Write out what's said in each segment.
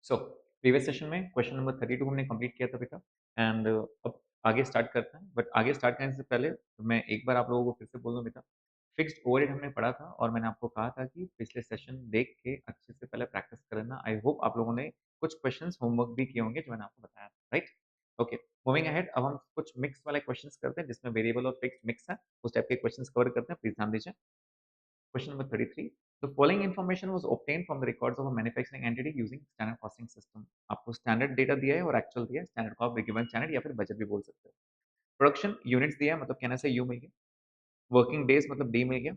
So previous session में question number 32 हमने complete किया था बेटा एंड अब आगे स्टार्ट करते हैं। बट आगे स्टार्ट करने से पहले मैं एक बार आप लोगों को फिर से बोल दूं बेटा, फिक्स्ड ओवरहेड हमने पढ़ा था और मैंने आपको कहा था कि पिछले सेशन देख के अच्छे से पहले प्रैक्टिस करना। आई होप आप लोगों ने कुछ क्वेश्चंस होमवर्क भी किए होंगे जो मैंने आपको बताया था, राइट? ओके, मूविंग अहेड, अब हम कुछ मिक्स वाले क्वेश्चंस करते हैं जिसमें वेरिएबल और फिक्स्ड मिक्स है, उस टाइप के क्वेश्चंस कवर करते हैं। प्लीज ध्यान दीजिए। Question number 33. The following information was obtained from the records of a manufacturing entity using standard costing system. आपको स्टैंडर्ड डेटा दिया है और एक्चुअल दिया है, स्टैंडर्ड को आप गिवन स्टैंडर्ड या फिर बजट भी बोल सकते हो। प्रोडक्शन यूनिट्स दिया है, मतलब कहने से यू मिल गया। वर्किंग डेज मतलब डी मिल गया।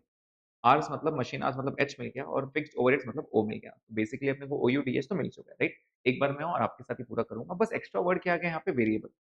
आवर्स मतलब मशीन आवर्स मतलब एच मिल गया और फिक्स्ड ओवरहेड्स मतलब ओ मिल गया। बेसिकली अपने को ओ यू डी एच तो मिल चुका है, राइट? एक बार मैं और आपके साथ ही पूरा करूंगा, बस एक्स्ट्रा वर्ड क्या आ गया यहाँ पे, variable.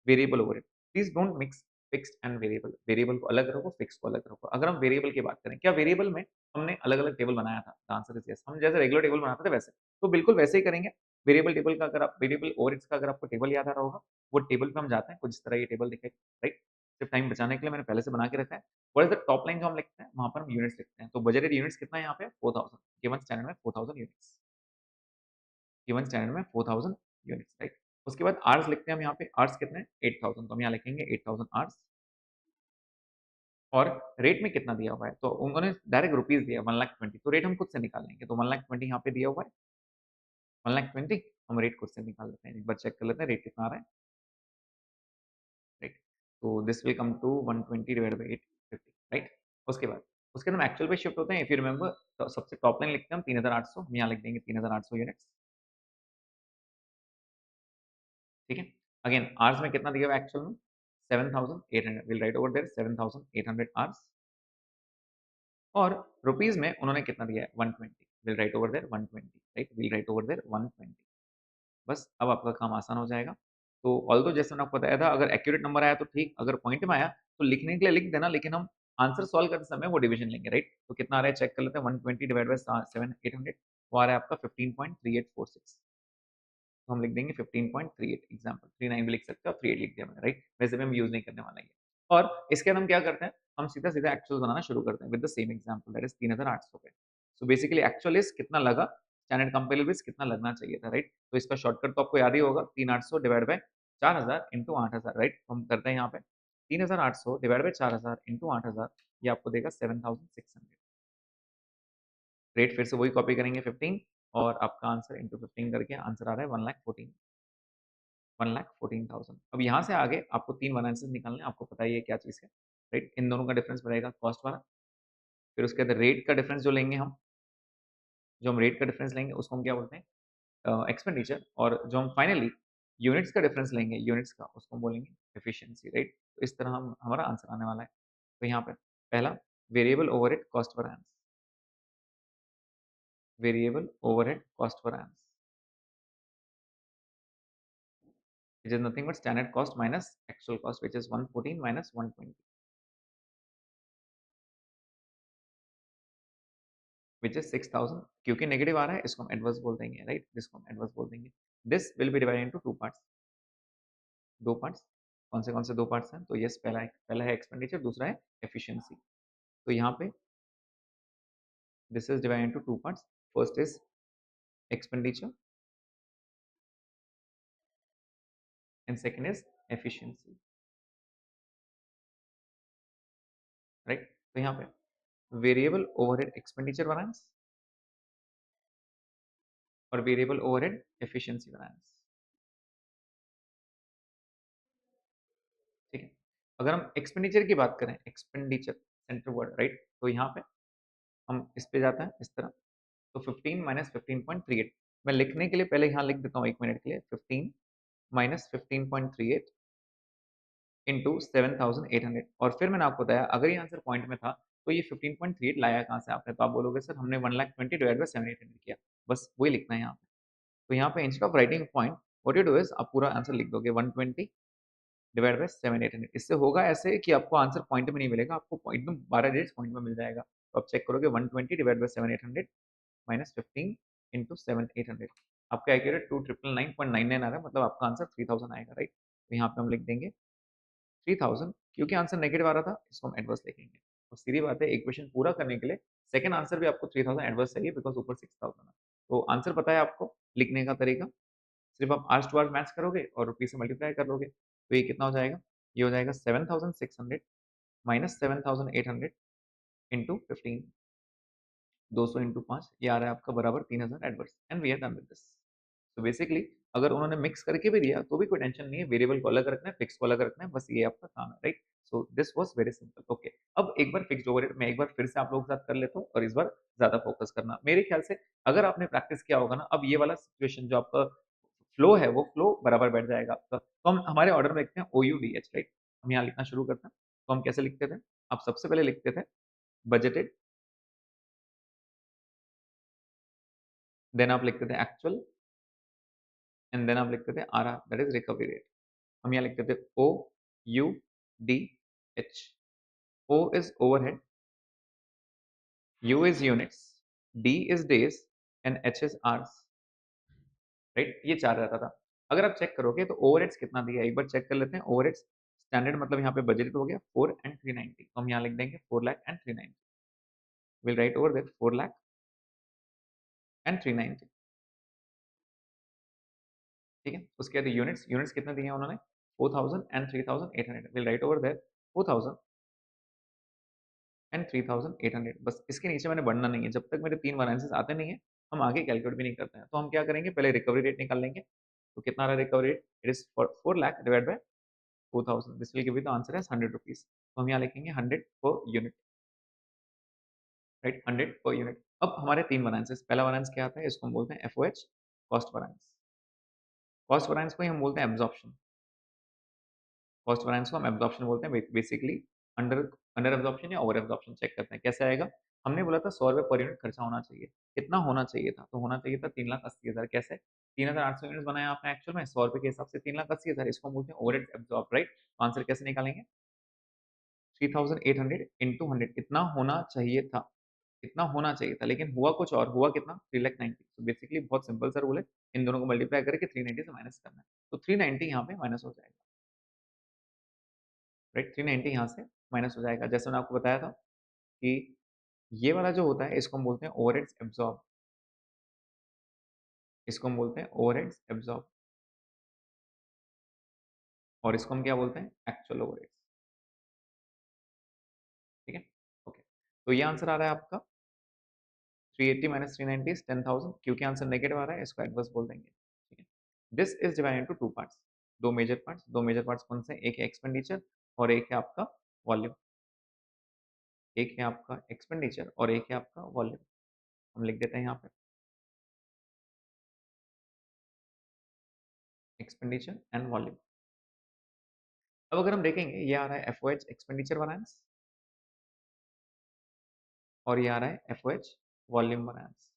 Variable overhead, please don't mix fixed and variable. Variable को अलग रखो, फिक्स को अलग रखो। अगर हम वेरिएबल की बात करें, क्या वेरिएबल में हमने अलग अलग टेबल बनाया था? The answer is yes. हम जैसे रेगुलर टेबल बनाते थे वैसे, तो बिल्कुल वैसे ही करेंगे। वेरिएबल टेबल का अगर आप वेरिएबल ओवरहेड्स का अगर आपको टेबल याद आ रहा होगा, वो टेबल पे हम जाते हैं, कुछ इस तरह ये टेबल दिखेगा, राइट? सिर्फ टाइम बचाने के लिए मैंने पहले से बना के रखा है। What is the top line जो हम लिखते हैं, वहां पर हम यूनिट्स लिखते हैं। तो बजटेड यूनिट्स कितना है यहाँ पे? 4000। गिवन स्टैंडर्ड में 4000 यूनिट्स। गिवन स्टैंडर्ड में 4000 यूनिट्स, राइट? उसके बाद आवर्स लिखते हैं हम यहाँ पे। आवर्स कितने? 8000। तो हम यहाँ लिखेंगे 8000 आवर्स। और रेट में कितना दिया हुआ है, तो उन्होंने डायरेक्ट रुपीज दिया 1,20,000, तो रेट हम खुद से निकाल लेंगे। तो 1,20,000 यहाँ पे दिया हुआ है, 1,20,000 हम रेट खुद से निकाल लेते हैं। एक बार चेक कर लेते हैं रेट कितना आ रहा है, राइट? तो this will come to 120 divide by 850, right? उसके बाद उसके बाद हम एक्चुअल पे शिफ्ट होते हैं। इफ यू रिमेंबर, तो सबसे टॉप लाइन लिखते हैं हम 3,800। हम यहाँ लिख देंगे 3,800 यूनिट्स, ठीक है? अगेन आवर्स में कितना दिया हुआ है एक्चुअल में? 7,800। Will write over there 7,800 hours. और रुपीज में उन्होंने कितना दिया है? 120। Will write over there 120, right? Will write over there 120। बस अब आपका काम आसान हो जाएगा। तो ऑल्दो जैसे मैंने आपको बताया था, अगर एक्यूरेट नंबर आया तो ठीक, अगर पॉइंट में आया तो लिखने के लिए लिख देना, लेकिन हम आंसर सॉल्व करते समय वो डिवीजन लेंगे, राइट? तो कितना आ रहा है चेक कर लेते हैं। 120 डिवाइड बाय 7,800, वो आ रहा है आपका 15.3846। तो हम लिख देंगे 15.38। एग्जाम्पल 39 भी लिख सकते हो, 38 लिख दिया मैंने, राइट? वैसे भी हम यूज नहीं करने वाला है। और इसके बाद हम क्या करते हैं, हम सीधा सीधा एक्चुअल बनाना शुरू करते हैं with the same example, that is 3,800 पे। सो बेसिकली एक्चुअल इज कितना लगा, स्टैंडर्ड कंपेरेबल इज कितना लगना चाहिए था, राइट? तो इसका शॉर्टकट तो आपको याद ही होगा, 3,800 डिवाइड बाय 4,000 इंटू 8,000, राइट? तो हम करते हैं यहाँ पे 3,800 डिवाइड बाय 4,000 इंटू 8,000, ये आपको देगा 7,600। रेट फिर से वही कॉपी करेंगे 15, और आपका आंसर इंटू 15 करके आंसर आ रहा है 1,14,000। अब यहाँ से आगे आपको 3 वैरिएंसेस निकालने हैं, आपको पता ही है क्या चीज़ है, राइट? इन दोनों का डिफरेंस बढ़ेगा कॉस्ट वाला। फिर उसके बाद रेट का डिफरेंस जो लेंगे हम, जो हम रेट का डिफरेंस लेंगे उसको हम क्या बोलते हैं? एक्सपेंडिचर। और जो हम फाइनली यूनिट्स का डिफरेंस लेंगे, यूनिट्स का, उसको हम बोलेंगे एफिशिएंसी, राइट? तो इस तरह हम हमारा आंसर आने वाला है। तो यहाँ पे पहला, variable overhead cost variance. Variable overhead cost variance which is nothing but standard cost minus actual cost, which is 114 minus 120, which is 6,000। क्योंकि नेगेटिव आ रहा है, इसको हम एडवर्स बोल देंगे, राइट? इसको हम एडवर्स बोल देंगे। This will be divided into two parts. दो पार्ट्स। कौन से दो पार्ट्स हैं? तो यस, पहला है एक्सपेंडिचर, दूसरा है एफिशिएंसी। तो यहाँ पे this is divided into two parts. First is expenditure and second is efficiency, right? तो यहाँ पे वेरिएबल ओवरहेड एक्सपेंडिचर वैरिएंस और वेरिएबल ओवरहेड एफिशिएंसी वैरिएंस, ठीक है? अगर हम एक्सपेंडिचर की बात करें, एक्सपेंडिचर सेंटर वर्ड, राइट? तो यहाँ पे हम इस पे जाते हैं इस तरह। तो 15 माइनस 15.38, मैं लिखने के लिए पहले यहाँ लिख देता हूँ 1 मिनट के लिए। 15 माइनस 15.38 इंटू 7,800। और फिर मैंने आपको बताया, अगर ये आंसर पॉइंट में था तो ये 15.38 लाया कहाँ से आपने? तो आप बोलोगे सर हमने 1,20,000 डिवाइड बाई 7,800 किया। बस वही लिखना है यहाँ पे। तो यहाँ पे instead of writing point, what you do is आप पूरा आंसर लिख दोगे 120 डिवाइड बाय 7,800। इससे होगा ऐसे कि आपको आंसर पॉइंट में नहीं मिलेगा, आपको एकदम 12 डिजिट्स पॉइंट में मिल जाएगा। तो आप चेक करोगे 120 डिवाइड बाय 7,800 माइनस 15 इंटू 7,800, आपका एक्यूरेट 2,999.99 आ रहा है, मतलब आपका आंसर 3,000 आएगा, राइट? तो यहाँ पे हम लिख देंगे 3,000। क्योंकि आंसर नेगेटिव आ रहा था, इसको हम एडवर्स लिखेंगे। तो सीधी बात है, इक्वेशन पूरा करने के लिए सेकंड आंसर भी आपको 3,000 एडवर्स चाहिए, बिकॉज ऊपर 6,000 है। तो आंसर पता है आपको, लिखने का तरीका, सिर्फ आप आवर्स टू आवर्स मैच करोगे और रुपीज से मल्टीप्लाई कर लोगे, तो ये कितना हो जाएगा, ये हो जाएगा 7600 माइनस 7800 इंटू 15, 200 इंटू 5, ये आ रहा है आपका बराबर 3000 adverse, and we are done with this. तो बेसिकली अगर उन्होंने मिक्स करके भी दिया तो भी कोई टेंशन नहीं है, वेरिएबल को अलग रखना है, फिक्स को अलग रखना है, बस ये आपका काम है, right. So this was very simple. Okay, अब एक बार फिक्स्ड ओवरहेड मैं एक बार फिर से आप लोगों के साथ कर लेता हूँ, और इस बार ज्यादा फोकस करना मेरे ख्याल से, अगर आपने प्रैक्टिस किया होगा ना, अब ये वाला सिचुएशन जो आपका फ्लो है वो फ्लो बराबर बैठ जाएगा आपका। तो हम हमारे ऑर्डर में लिखते हैं ओ यू डी एच, राइट। हम यहाँ लिखना शुरू करते हैं, तो हम कैसे लिखते थे, आप सबसे पहले लिखते थे बजटेड, देन आप लिखते थे एक्चुअल, एंड देन आप लिखते थे R R, that is recovery rate. हम यहाँ लिखते थे O U D H. O is overhead, U is units, D is days, and H is hours, right. ये चार रहता था। अगर आप चेक करोगे तो ओवरहेड्स कितना दिया है एक बार चेक कर लेते हैं। ओवरहेड्स स्टैंडर्ड मतलब यहाँ पे बजट हो गया 4 एंड 390, तो हम यहाँ लिख देंगे 4 lakh and 390, will write over that 4 lakh and 390, ठीक है। उसके बाद यूनिट्स, यूनिट्स कितने दिए हैं उन्होंने, 4000 and 3800, will write over that 4000 and 3800। बस इसके नीचे मैंने बढ़ना नहीं है, जब तक मेरे तीन वैलेंसेस आते नहीं है हम आगे कैलकुलेट भी नहीं करते हैं। तो हम क्या करेंगे, पहले रिकवरी रेट निकाल लेंगे। तो कितना आ रहा है recovery rate, it is 4 lakh divide by 4000, this will give you the answer as 100 rupees. तो हम यहाँ लिखेंगे 100 per unit, right, 100 per unit. अब हमारे तीन वैलेंसेस, पहला वैलेंस क्या आता है, इसको हम बोलते हैं FOH, cost valence. Cost valence को ही हम बोलते हैं एब्जॉर्प्शन, कॉस्ट वैरिएंस को हम एब्जॉर्प्शन बोलते हैं। बेसिकली अंडर अंडर एब्जॉर्प्शन या ओवर एब्जॉर्प्शन चेक करते हैं कैसे आएगा। हमने बोला था 100 रुपये पर यूनिट खर्चा होना चाहिए, कितना होना चाहिए था, तो होना चाहिए था 3,80,000। कैसे, 3,800 यूनिट बनाया आपने एक्चुअल में, 100 रुपये के हिसाब से 3,80,000, इसको हम बोलते हैं ओवर एब्जॉर्ब, राइट। आंसर कैसे निकालेंगे, 3,800 इंटू 100, इतना होना चाहिए था, इतना होना चाहिए था, लेकिन हुआ कुछ और, हुआ कितना, 3,90,000। तो बेसिकली बहुत सिंपल सा रूल है, इन दोनों को मल्टीप्लाई करके 390 से माइनस करना है, तो 390 यहाँ पे माइनस हो जाएगा, राइट। 390 यहाँ से माइनस हो जाएगा। जैसे मैंने आपको बताया था कि ये वाला जो होता है इसको हम बोलते हैं ओवरहेड्स एब्जॉर्ब, इसको हम बोलते हैं ओवरहेड्स एब्जॉर्ब, और इसको हम क्या बोलते हैं, एक्चुअल ओवरहेड्स, ठीक है। ओके, तो ये आंसर आ रहा है आपका 380 माइनस 390 इज 10,000, क्योंकि आंसर नेगेटिव आ रहा है इसको एडवर्स बोल देंगे, ठीक है। This is divided into two parts, दो मेजर पार्ट्स, दो मेजर पार्ट्स कौन से, एक है एक्सपेंडिचर और एक है आपका वॉल्यूम, एक है आपका एक्सपेंडिचर और एक है आपका वॉल्यूम। हम लिख देते हैं यहाँ पे एक्सपेंडिचर एंड वॉल्यूम। अब अगर हम देखेंगे, ये आ रहा है एफओएच एक्सपेंडिचर वैरिएंस, और ये आ रहा है एफओएच वॉल्यूम वैरिएंस,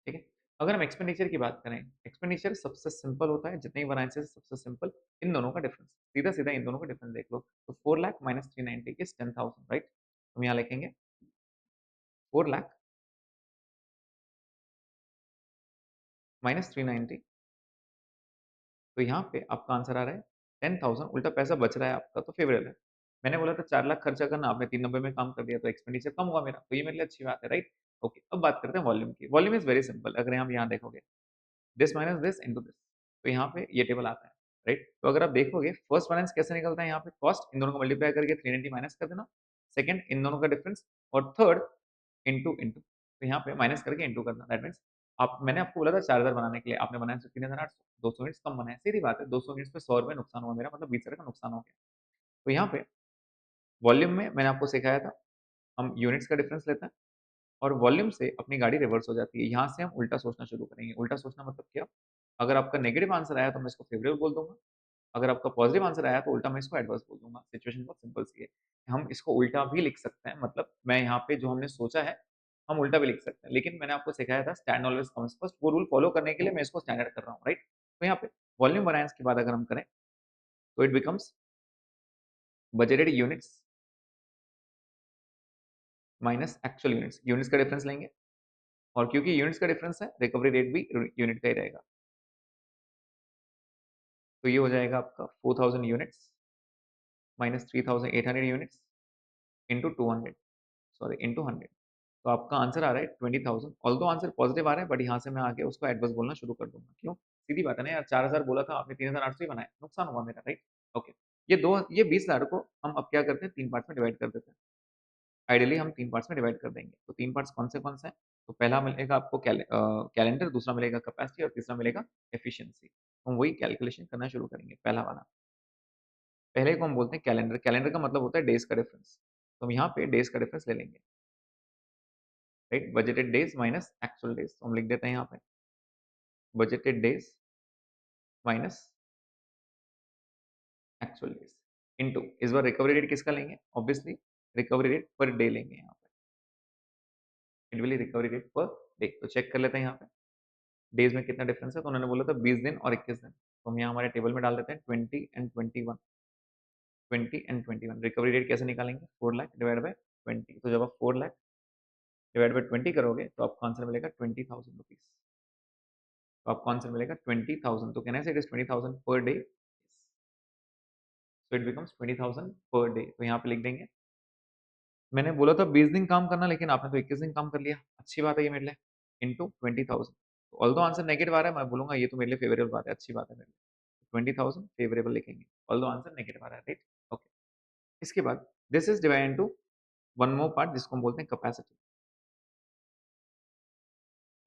ठीक है। अगर हम एक्सपेंडिचर की बात करें, एक्सपेंडिचर सबसे सिंपल होता है, जितने वैरिएंसेस सबसे सिंपल, इन दोनों का डिफरेंस, सीधा सीधा इन दोनों का डिफरेंस देख लो। तो 4 लाख माइनस 390 इज 10,000, राइट। हम यहाँ लिखेंगे 4 लाख माइनस 390, तो यहाँ पे आपका आंसर आ रहा है 10,000, उल्टा पैसा बच रहा है आपका, तो फेवरेबल है। मैंने बोला था 4 लाख खर्चा करना, आपने 390 में काम कर दिया, तो एक्सपेंडिचर कम हुआ मेरा, तो ये मेरे लिए अच्छी बात है, राइट। ओके, अब बात करते हैं वॉल्यूम की। वॉल्यूम इज वेरी सिंपल, अगर हम यहाँ देखोगे this minus this into this, तो यहाँ पे ये टेबल आता है, राइट। तो अगर आप देखोगे फर्स्ट बैलेंस कैसे निकलता है, यहाँ पे कॉस्ट इन दोनों को मल्टीप्लाई करके 390 माइनस कर देना, सेकंड इन दोनों का डिफरेंस, और थर्ड इंटू इंटू, तो यहाँ पे माइनस करके इंटू करना। दैट मीन्स आप, मैंने आपको बोला था 4,000 बनाने के लिए, आपने बनाया 3,800, 200 यूनिट्स कम बनाए, सीधी बात है, 200 यूनिट्स पे 100 रुपये नुकसान हुआ मेरा, मतलब 20 रुपये का नुकसान हो गया। तो यहाँ पे वॉल्यूम में मैंने आपको सिखाया था, हम यूनिट्स का डिफरेंस लेते हैं, और वॉल्यूम से अपनी गाड़ी रिवर्स हो जाती है। यहाँ से हम उल्टा सोचना शुरू करेंगे। उल्टा सोचना मतलब क्या, अगर आपका नेगेटिव आंसर आया तो मैं इसको फेवरेबल बोल दूंगा, अगर आपका पॉजिटिव आंसर आया तो उल्टा मैं इसको एडवर्स बोल दूंगा। सिचुएशन बहुत सिंपल सी है, हम इसको उल्टा भी लिख सकते हैं, मतलब मैं यहाँ पे जो हमने सोचा है हम उल्टा भी लिख सकते हैं, लेकिन मैंने आपको सिखाया था स्टैंड ऑलवेज कम्स फर्स्ट, वो रूल फॉलो करने के लिए मैं इसको स्टैंडर्ड कर रहा हूँ, राइट। तो यहाँ पे वॉल्यूम वैरिएंस की बात अगर हम करें तो it becomes budgeted units minus actual units, units का डिफरेंस लेंगे, और क्योंकि यूनिट्स का डिफरेंस है रिकवरी रेट भी यूनिट का ही रहेगा। तो ये हो जाएगा आपका 4,000 units minus 3,800 units into 200, sorry into 100, तो आपका आंसर आ रहा है 20,000। ऑल्दो आंसर पॉजिटिव आ रहा है, बट यहाँ से मैं आगे उसको एडवर्स बोलना शुरू कर दूंगा। क्यों? सीधी बात है ना यार, 4,000 बोला था आपने, 3,800 ही बनाया, नुकसान हुआ मेरा, राइट? ओके, ये 20,000 को हम अब क्या करते हैं, 3 पार्ट्स में डिवाइड कर देते हैं। आइडियली हम 3 पार्ट्स में डिवाइड कर देंगे। तो 3 पार्ट्स कौन से हैं? तो पहला मिलेगा आपको कैलेंडर, दूसरा मिलेगा कैपेसिटी और तीसरा मिलेगा एफिशिएंसी। हम वही कैलकुलेशन करना शुरू करेंगे। पहला वाला, पहले को हम बोलते हैं कैलेंडर। कैलेंडर का मतलब होता है डेज का डिफरेंस। तो हम यहाँ पे डेज का डिफरेंस ले लेंगे, right? Budgeted days minus actual days. तो हम लिख देते हैं यहाँ पे budgeted days minus actual days into, इस बार रिकवरी रेट किसका लेंगे? Obviously recovery rate per day लेंगे यहाँ पे, it will recovery rate per day. तो चेक कर लेते हैं यहाँ पे डेज में कितना डिफरेंस है। तो उन्होंने बोला था 20 दिन और 21 दिन। तो हम यहाँ हमारे टेबल में डाल देते हैं 20 एंड 21, 20 एंड 21। रिकवरी रेट कैसे निकालेंगे? 4 लाख डिवाइड बाय 20। तो जब आप 4 लाख डिवाइड बाय 20 करोगे तो आपको आंसर मिलेगा 20,000 रुपीज। तो आपको आंसर मिलेगा 20,000। तो कहना है it is 20,000 per day, so it becomes 20,000 per day. तो यहाँ पे लिख देंगे, मैंने बोला था 20 दिन काम करना, लेकिन आपने तो 21 दिन काम कर लिया, अच्छी बात है ये मेरे लिए, इंटू 20,000। ऑल्दो आंसर नेगेटिव आ रहा है, मैं बोलूंगा ये तो मेरे लिए फेवरेबल बात है, अच्छी बात है मेरे लिए। 20,000 फेवरेबल लिखेंगे, ऑल्दो आंसर नेगेटिव आ रहा है, राइट? ओके। इसके बाद this is divide into one more part जिसको हम बोलते हैं कैपेसिटी।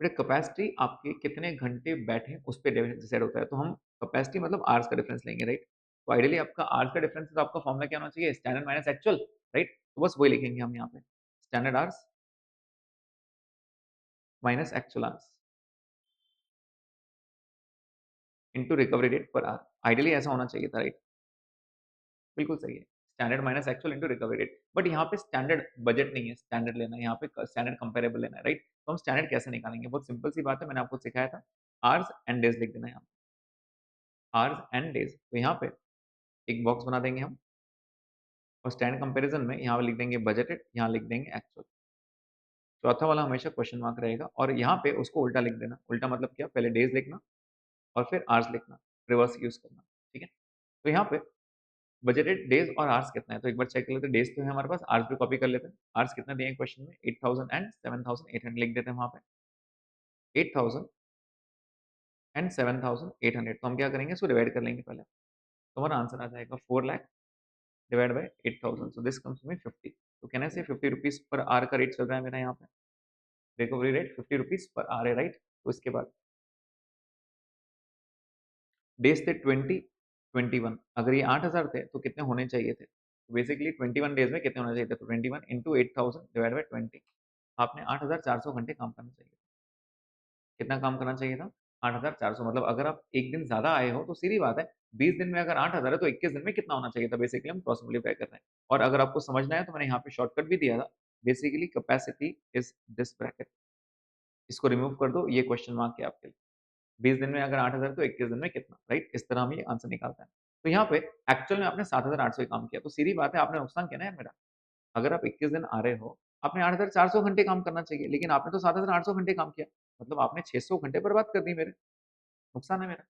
बेटा कैपेसिटी आपके कितने घंटे बैठे उस पर डिसाइड होता है। तो हम कैपेसिटी मतलब आवर्स का डिफरेंस लेंगे, राइट? तो आइडियली आपका आवर्स का डिफरेंस है, तो आपका फॉर्मूला क्या होना चाहिए? Standard minus actual, right? तो बस वही लिखेंगे हम यहाँ पे, standard hours minus actual hours into recovery rate per hour. Ideally ऐसा होना चाहिए था, राइट? बिल्कुल सही है, standard minus actual into recovery rate. But यहाँ पे स्टैंडर्ड बजट नहीं है, स्टैंडर्ड लेना है, यहाँ पे स्टैंडर्ड कंपेरेबल लेना है, राइट? तो हम स्टैंडर्ड कैसे निकालेंगे? बहुत सिंपल सी बात है, मैंने आपको सिखाया था, आवर्स एंड डेज लिख देना है यहाँ, आवर्स एंड डेज। तो यहाँ पे एक बॉक्स बना देंगे हम, और स्टैंड कंपैरिजन में यहाँ पे लिख देंगे बजटेड, यहाँ लिख देंगे एक्चुअल। चौथा वाला हमेशा क्वेश्चन मार्क रहेगा, और यहाँ पे उसको उल्टा लिख देना। उल्टा मतलब क्या? पहले डेज लिखना और फिर आवर्स लिखना, रिवर्स यूज करना, ठीक है? तो यहाँ पे बजटेड डेज और आवर्स कितना है, तो एक बार चेक कर लेते हैं। डेज तो है हमारे पास, आवर्स भी कॉपी कर लेते हैं। आवर्स कितना दिए हैं क्वेश्चन में? 8,000 एंड 7,800 लिख देते हैं वहाँ पे, 8,000 एंड 7,800। तो हम क्या करेंगे, इसको डिवाइड कर लेंगे पहले। तो हमारा आंसर आ जाएगा 4 lakh divide bye 8,000, so this comes में 50। तो कहने से 50 रुपीज पर आवर का रेट चल रहा है मेरा यहाँ पे, recovery rate 50 rupees per hour है, राइट? तो इसके बाद डेज थे 20, 21। अगर ये 8,000 थे तो कितने होने चाहिए थे? तो बेसिकली 21 डेज में कितने होने चाहिए थे? तो 21 इंटू 8,000 डिवाइड बाई 20। आपने 8,400 घंटे काम करना चाहिए। कितना काम करना चाहिए था? 8,400। मतलब अगर आप एक दिन ज्यादा आए हो तो सीधी बात है, 20 दिन में अगर 8,000 है तो 21 दिन में कितना होना चाहिए था? बेसिकली हम क्रॉस मल्टीप्लाई कर रहे हैं। और अगर आपको समझना है तो मैंने यहाँ पे शॉर्टकट भी दिया था, basically capacity is this bracket, इसको रिमूव कर दो, ये क्वेश्चन मार्क है आपके लिए। 20 दिन में अगर 8,000 तो 21 दिन में कितना, राइट? इस तरह हम ये आंसर निकालते हैं। तो यहाँ पे एक्चुअल में आपने 7,800 काम किया, तो सीधी बात है आपने नुकसान किया ना यार मेरा। अगर आप 21 दिन आ रहे हो, आपने 8,400 घंटे काम करना चाहिए, लेकिन आपने तो 7,800 घंटे काम किया, मतलब आपने 600 घंटे बर्बाद कर दी मेरे, नुकसान है मेरा।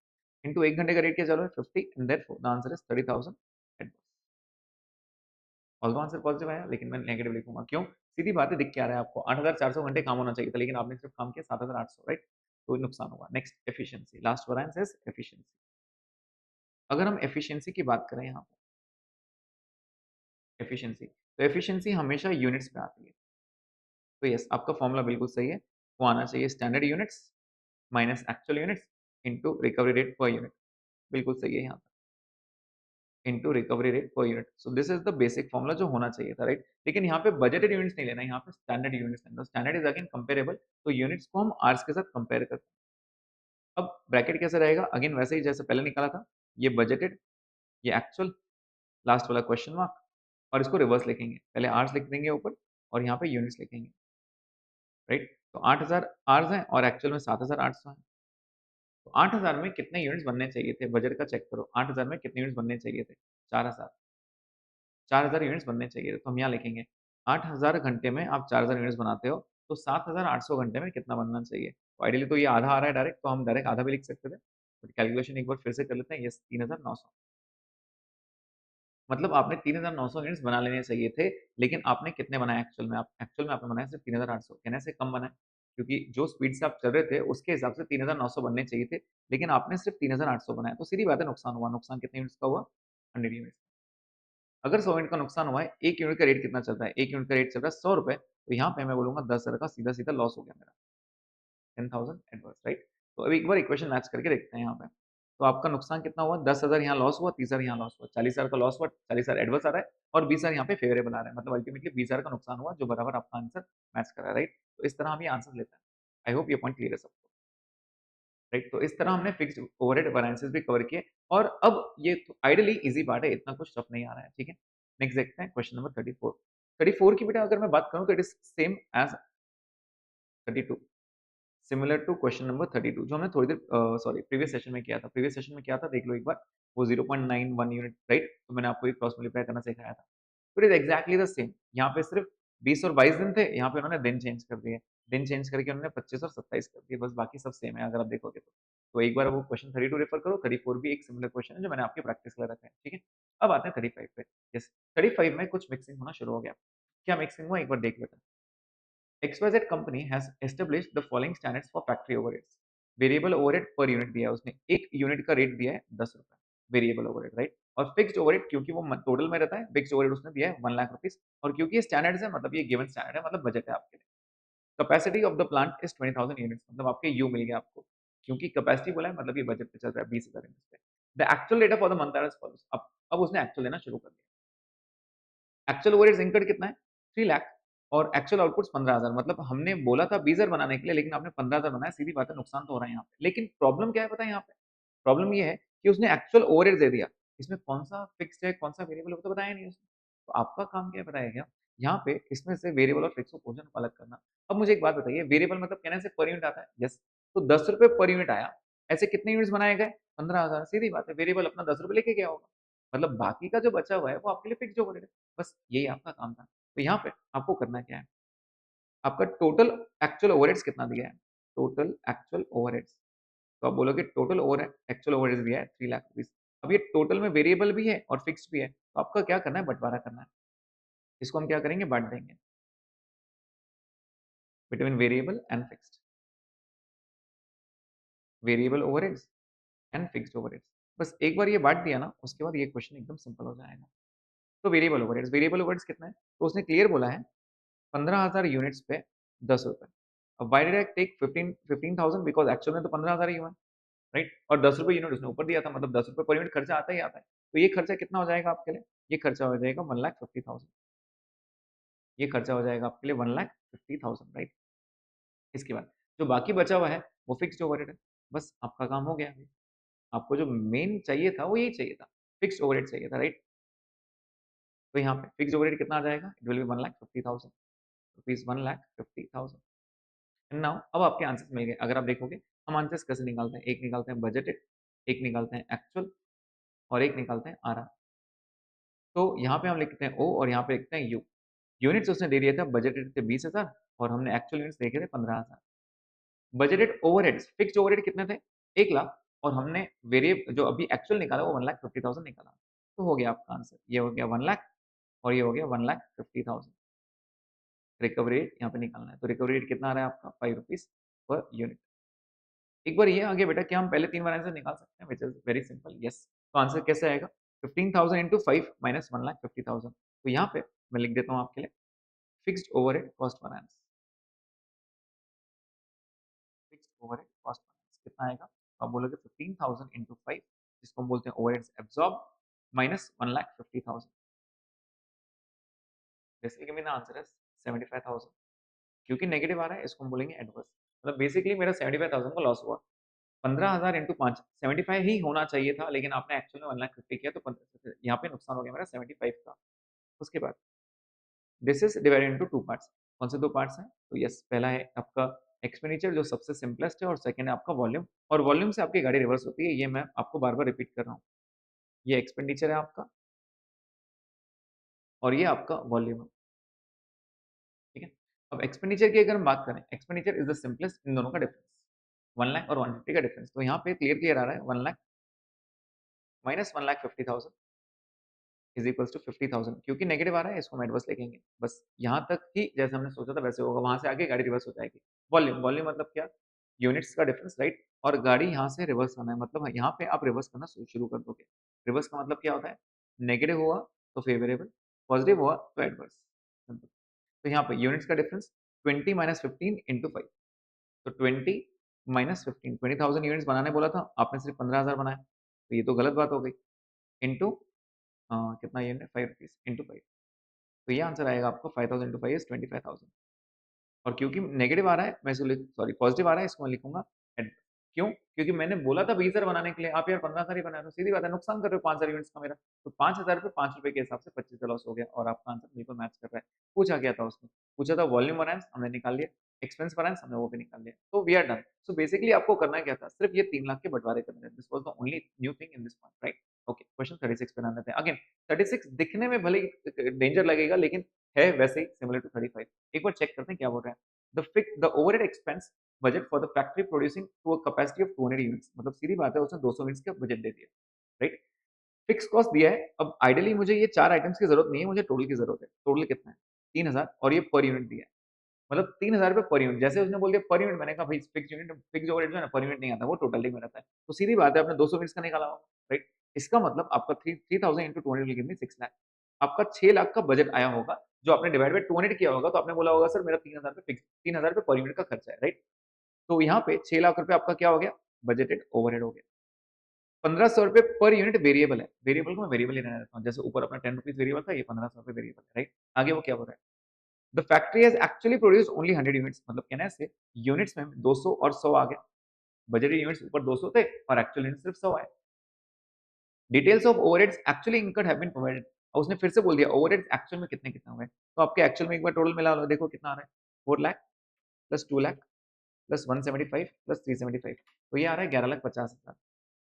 इंटू 1 घंटे का रेट क्या चल रहा है? 50, and therefore the answer is 30,000 at. Although answer positive आया, लेकिन मैं नेगेटिव लिखूंगा। क्यों? सीधी बात है, दिख क्या रहा है आपको? 8,400 घंटे काम होना चाहिए था, लेकिन आपने सिर्फ काम किया 7,800, राइट? तो नुकसान हुआ। Next efficiency, last one answer efficiency. अगर हम एफिशिएंसी की बात करें यहाँ पे, एफिशिएंसी, तो एफिशिएंसी हमेशा यूनिट्स में आती है। तो यस, आपका फॉर्मूला बिल्कुल सही है, वो आना चाहिए standard units minus actual units into recovery rate per unit. बिल्कुल सही है यहाँ पर, into recovery rate per unit. So this is the basic formula जो होना चाहिए था, राइट? लेकिन यहाँ पे बजटेड यूनिट्स नहीं लेना, यहाँ पे स्टैंडर्ड यूनिट्स लेना। स्टैंडर्ड इज अगेन कंपेरेबल, तो यूनिट्स को हम आवर्स के साथ कंपेयर करते हैं। अब ब्रैकेट कैसे रहेगा? अगेन वैसे ही जैसे पहले निकाला था, ये बजटेड, ये एक्चुअल, लास्ट वाला क्वेश्चन मार्क, और इसको रिवर्स लिखेंगे। पहले आवर्स लिख देंगे ऊपर, और यहाँ पे यूनिट्स लिखेंगे, राइट? तो 8,000 आवर्स हैं और एक्चुअल में 7,800 है। तो 8,000 में कितने यूनिट्स बनने चाहिए थे? बजट का चेक करो, 8,000 में कितने यूनिट्स बनने चाहिए थे? 4,000। 4,000 यूनिट्स बनने चाहिए थे, तो हम यहाँ लिखेंगे 8,000 घंटे में आप 4,000 यूनिट्स बनाते हो, तो 7,800 घंटे में कितना बनना चाहिए? तो आइडियली तो ये आधा आ रहा है डायरेक्ट, तो हम डायरेक्ट आधा भी लिख सकते थे, बट कैलकुलेशन एक बार फिर से कर लेते हैं। यस, 3,900। मतलब आपने 3,900 यूनिट्स बना लेने चाहिए थे, लेकिन आपने कितने बनाए एक्चुअल में? आप एक्चुअल में आपने बनाए सिर्फ 3,800, कहने से कम बनाए, क्योंकि जो स्पीड से आप चल रहे थे उसके हिसाब से 3,900 बनने चाहिए थे, लेकिन आपने सिर्फ 3,800 बनाए, तो सीधी बात है नुकसान हुआ। नुकसान कितने यूनिट्स का हुआ? 100 यूनिट्स। अगर 100 यूनिट का नुकसान हुआ है, 1 यूनिट का रेट कितना चल रहा है? 1 यूनिट का रेट चल रहा है ₹100, तो यहाँ पे मैं बोलूँगा 10,000 का सीधा-सीधा लॉस हो गया मेरा। 10,000 एडवर्स, राइट? तो अभी एक बार इक्वेशन मैच करके देखते हैं यहाँ पे। तो आपका नुकसान कितना हुआ? 10,000 यहाँ लॉस हुआ, 30,000 यहाँ लॉस हुआ, 40,000 का लॉस हुआ, 40,000 एडवर्स आ रहा है और 20,000 यहाँ पे फेवरेबल आ रहा है। मतलब अल्टीमेटली 20,000 का नुकसान हुआ, जो बराबर आपका आंसर मैच कर रहा है, राइट? तो इस तरह हम ये आंसर लेते हैं। आई होप ये पॉइंट क्लियर है सबको, राइट? तो इस तरह हमने फिक्स्ड ओवरहेड वेरिएंसेस भी कवर किए और अब ये तो आइडियली ईज़ी पार्ट है, इतना कुछ टफ नहीं आ रहा है, ठीक है? नेक्स्ट देखते हैं क्वेश्चन नंबर 34। 34 की बेटा अगर मैं बात करूँ तो it is same as 32। Similar to question number 32 जो हमने थोड़ी देर सॉरी प्रीवियस सेशन में किया था। प्रीवियस सेशन में क्या था देख लो एक बार, वो 0.91 यूनिट, राइट? तो मैंने आपको ये क्रॉस मल्टीप्लाई करना सिखाया था। तो it is exactly the same. यहाँ पे सिर्फ 20 और 22 दिन थे, यहाँ पे उन्होंने दिन चेंज कर दिए। दिन चेंज करके उन्होंने 25 और 27 कर दिए, बस बाकी सब सेम है अगर आप देखोगे तो। तो एक बार वो क्वेश्चन 32 रेफर करो, 34 भी एक सिमिलर क्वेश्चन है जो मैंने आपकी प्रैक्टिस के लिए रखा है, ठीक है? अब आते हैं 35 पे। यस, 35 में कुछ मिक्सिंग होना शुरू हो गया। क्या मिक्सिंग हुआ एक बार देख लेते हैं। XYZ company has established the following standards for factory overheads. Variable overhead per unit दिया है उसने, एक यूनिट का रेट दिया है 10 रुपए, वेरिएबल ओवरहेड, राइट? और फिक्स्ड ओवरहेड क्योंकि वो टोटल में रहता है, फिक्स्ड ओवरहेड उसने दिया है 1 लाख रुपीस। और क्योंकि ये स्टैंडर्ड्स है मतलब ये गिवन स्टैंडर्ड है, मतलब बजट है आपके लिए। Capacity of the plant is 20,000 units, मतलब आपके यू मिल गया आपको, क्योंकि कैपेसिटी बोला है मतलब ये बजट पे चल रहा है 20,000 यूनिट्स पे। The actual data for the month are as follows. अब उसने एक्चुअल देना शुरू कर दिया। एक्चुअल ओवरहेड्स इंकर्ड कितना है? 3 लाख और एक्चुअल आउटपुट्स 15,000, मतलब हमने बोला था 20,000 बनाने के लिए लेकिन आपने 15,000 बनाया, सीधी बात है नुकसान तो हो रहा है यहाँ पे। लेकिन प्रॉब्लम क्या है पता है यहाँ पे? प्रॉब्लम ये है कि उसने एक्चुअल ओवरहेड्स दे दिया। इसमें कौन-सा फिक्स्ड है, कौन-सा वेरिएबल है वो तो बताया नहीं उसने। तो आपका काम क्या है पता है क्या? यहाँ पे इसमें से वेरिएबल और फिक्स को पोर्शन को अलग करना। अब मुझे एक बात बताइए, वेरिएबल मतलब कहने से पर यूनिट आता है, यस। तो ₹10 पर यूनिट आया, ऐसे कितने यूनिट्स बनाए गए? 15,000, सीधी बात है, वेरिएबल अपना ₹10 लेके गया होगा। मतलब बाकी का जो बचा हुआ है वो आपके लिए फिक्स्ड ओवरहेड है। बस यही आपका काम था। तो यहाँ पे आपको करना क्या है? आपका टोटल एक्चुअल ओवरहेड्स कितना दिया है? Total actual overheads. तो आप बोलोगे टोटल ओवरहेड एक्चुअल ओवरहेड्स दिया है 3 लाख रुपीस। अब ये टोटल में वेरिएबल भी है और फिक्स्ड भी है। तो आपका क्या करना है? बँटवारा करना है। इसको हम क्या करेंगे? बाँट देंगे between variable and fixed. Variable overheads and fixed overheads. बस एक बार ये बाँट दिया ना, उसके बाद ये क्वेश्चन एकदम सिंपल हो जाएगा। तो वेरिएबल ओवरहेड्स कितना है? तो उसने क्लियर बोला है 15,000 यूनिट्स पे ₹10। अब why did I take 15,000 because actual में तो 15,000 ही हुआ है, राइट? और ₹10 यूनिट उसने ऊपर दिया था, मतलब ₹10 पर यूनिट खर्चा आता ही आता है। तो ये खर्चा कितना हो जाएगा आपके लिए? ये खर्चा हो जाएगा 1,50,000। ये खर्चा हो जाएगा आपके लिए 1,50,000, राइट? इसके बाद जो बाकी बचा हुआ है वो फिक्स्ड ओवरहेड है। बस आपका काम हो गया अभी। आपको जो मेन चाहिए था वो यही चाहिए था, फिक्स्ड ओवरहेड चाहिए था, राइट? तो यहाँ पे फिक्स्ड ओवरहेड कितना आ जाएगा? It will B 1,50,000 rupees, 1,50,000। Now अब आपके आंसर्स मिल गए। अगर आप देखोगे हम आंसर्स कैसे निकालते हैं, एक निकालते हैं बजटेड, एक निकालते हैं एक्चुअल और एक निकालते हैं आरआर। तो यहाँ पे हम लिखते हैं ओ और यहाँ पे लिखते हैं यू। यूनिट्स उसने दे दिया था, बजटेड थे 20,000 और हमने एक्चुअल यूनिट्स देखे थे 15,000। बजटेड ओवरहेड्स, फिक्स्ड ओवरहेड कितने थे? 1 लाख और हमने वेरिएबल जो अभी एक्चुअल निकाला वो 1,50,000 निकाला। तो हो गया आपका आंसर। ये हो गया 1 लाख और ये हो गया 1,50,000। रिकवरी रेट यहाँ पे निकालना है। तो रिकवरी रेट कितना आ रहा है आपका? ₹5 पर यूनिट। एक बार ये आ गया बेटा, क्या हम पहले 3 बार आंसर निकाल सकते हैं? Which is very simple, yes. तो आंसर कैसे आएगा? 15,000 इंटू 5 माइनस 1,50,000। तो यहाँ पे मैं लिख देता हूँ आपके लिए fixed overhead cost variance. Fixed overhead cost variance कितना आएगा? तो आप बोलोगे 15,000 इंटू 5, जिसको हम बोलते हैं overheads absorb, minus 1,50,000। This will give me the answer is 75,000। क्योंकि नेगेटिव आ रहा है इसको हम बोलेंगे एडवर्स। मतलब बेसिकली मेरा 75,000 का लॉस हुआ। 15,000 इंटू 5 75 ही होना चाहिए था, लेकिन आपने एक्चुअल में 1,50,000 किया तो यहाँ पे नुकसान हो गया मेरा 75 का। उसके बाद this is divided into 2 parts. कौन से 2 पार्ट्स हैं? तो यस, पहला है आपका एक्सपेंडिचर जो सबसे सिंपलेस्ट है और सेकंड है आपका वॉल्यूम। और वॉल्यूम से आपकी गाड़ी रिवर्स होती है, ये मैं आपको बार-बार रिपीट कर रहा हूँ। ये एक्सपेंडिचर है आपका और ये आपका वॉल्यूम है, ठीक है? अब एक्सपेंडिचर की अगर हम बात करें, एक्सपेंडिचर इज द सिंपलेस्ट इन दोनों का डिफरेंस। 1 लाख और 150 का डिफरेंस। तो यहाँ पे क्लियर क्लियर आ रहा है 1 lakh minus 1,50,000 is equals to 50,000, क्योंकि नेगेटिव आ रहा है इसको हम एडवर्स लिखेंगे, बस यहाँ तक ही जैसे हमने सोचा था वैसे होगा, वहां से आगे गाड़ी रिवर्स हो जाएगी। वॉल्यूम, वॉल्यूम मतलब क्या, यूनिट्स का डिफरेंस, राइट, और गाड़ी यहाँ से रिवर्स आना है, मतलब यहाँ पे आप रिवर्स करना शुरू कर दोगे। रिवर्स का मतलब क्या होता है, नेगेटिव हुआ तो फेवरेबल, पॉजिटिव हुआ तो एडवर्स। तो यहाँ पे यूनिट्स का डिफरेंस 20 माइनस 15 इंटू 5, तो 20 माइनस 15, 20,000 यूनिट्स बनाने बोला था, आपने सिर्फ 15,000 बनाया, तो ये तो गलत बात हो गई। इंटू कितना यूनिट, 5 रुपीज इंटू 5, तो ये आंसर आएगा आपको 5,000 इंटू 5 इज 25,000। और क्योंकि नेगेटिव आ रहा है मैं इसको सॉरी पॉजिटिव आ रहा है इसको मैं लिखूंगा एड। क्यों, क्योंकि मैंने बोला था 20,000 बनाने के लिए, आप यार 15,000 ही बनाए, तो सीधी बात है नुकसान कर रहे हो 5,000 यूनिट्स का मेरा। तो 5,000 रुपये 5 रुपए के हिसाब से 25 का लॉस हो गया, और आपका आंसर बिल्कुल मैच कर रहा है। पूछा क्या था उसमें, पूछा था वॉल्यूम वैरिएंस, हमने निकाल लिया, एक्सपेंस वैरिएंस हमने वो भी निकाल लिया, तो we are done. So basically आपको करना क्या था, सिर्फ ये 3 लाख के बंटवारे करने थे, this was the only new thing in this one, right. Okay, question 36 पे आते हैं। अगेन 36 दिखने में भले ही डेंजर लगेगा, लेकिन है वैसे ही सिमिलर टू 35। एक बार चेक करते हैं क्या बोल रहे हैं। The overhead expense budget for the factory producing to a capacity of 200 units, मतलब सीधी बात है उसने 200 यूनिट्स का बजट दे दिया, राइट। फिक्स कॉस्ट दिया है, अब आइडियली मुझे ये 4 आइटम्स की जरूरत नहीं है, मुझे टोटल की जरूरत है। टोटल कितना है, 3,000, और ये पर यूनिट दिया है, मतलब 3,000 रुपये पर यूनिट। जैसे उसने बोल दिया पर यूनिट, मैंने कहा भाई फिक्स यूनिट, फिक्स ओवरहेड जो है ना पर यूनिट नहीं आता, वो टोटली में रहता है, तो सीधी बात है आपने 200 यूनिट्स का निकाला होगा, राइट। इसका मतलब आपका 3,000 इंटू 200 विल गिव मी 6 लाख। आपका 6 लाख का बजट आया होगा, जो आपने डिवाइड बाय 200 किया होगा, तो आपने बोला होगा सर मेरा 3,000 रुपये फिक्स, 3,000 रुपये पर यूनिट का खर्चा है, राइट। तो यहाँ पे 6 लाख रुपए आपका क्या हो गया, बजटेड ओवरहेड हो गया। 1,500 रुपए पर यूनिट वेरिएबल है, वेरिएबल को मैं वेरिएबल ही रहने देता हूँ, जैसे ऊपर अपना 10 रुपीज वेरिएबल था, ये 1,500 रुपए वेरिएबल है, राइट। आगे वो क्या हो रहा है, the factory has actually produce only 100 units, मतलब कहना है से यूनिट्स में 200 और 100 आ गया, बजटेड यूनिट्स ऊपर 200 थे और एक्चुअल यूनिट्स सिर्फ 100 आए। Details of overheads actually incurred have been provided, और उसने फिर से बोल दिया ओवरहेड्स एक्चुअल में कितने कितने हुए, तो आपके एक्चुअल में एक बार टोटल मिला लो, देखो कितना आ रहा है, 4 lakh plus 2 lakh plus 175 plus 375, तो ये आ रहा है 11,50,000,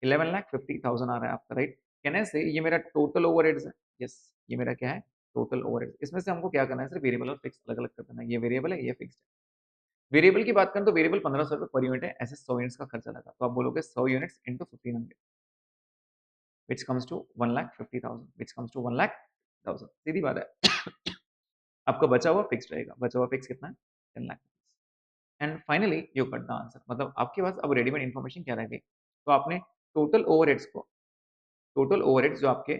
11,50,000 आ रहा है आपका, राइट। कहने से ये मेरा टोटल ओवरहेड्स है, यस ये मेरा क्या है, टोटल ओवरहेड्स। इसमें से हमको क्या करना है, सिर्फ वेरिएबल और फिक्स अलग अलग कर देना है, ये वेरिएबल है ये फिक्स है। वेरिएबल की बात करें तो वेरिएबल 1,500 रुपये पर यूनिट है, ऐसे 100 यूनिट्स का खर्चा लगा, तो आप बोलोगे 100 units into 1,500 which comes to 1,50,000, which comes to 1,00,000, सीधी बात है। आपका बचा हुआ फिक्स रहेगा, बचा हुआ फिक्स कितना है, 10 lakh. And finally you got the answer, मतलब आपके पास अब रेडीमेड इन्फॉर्मेशन क्या रह गई, तो आपने टोटल ओवरहेड्स को, टोटल ओवरहेड्स जो आपके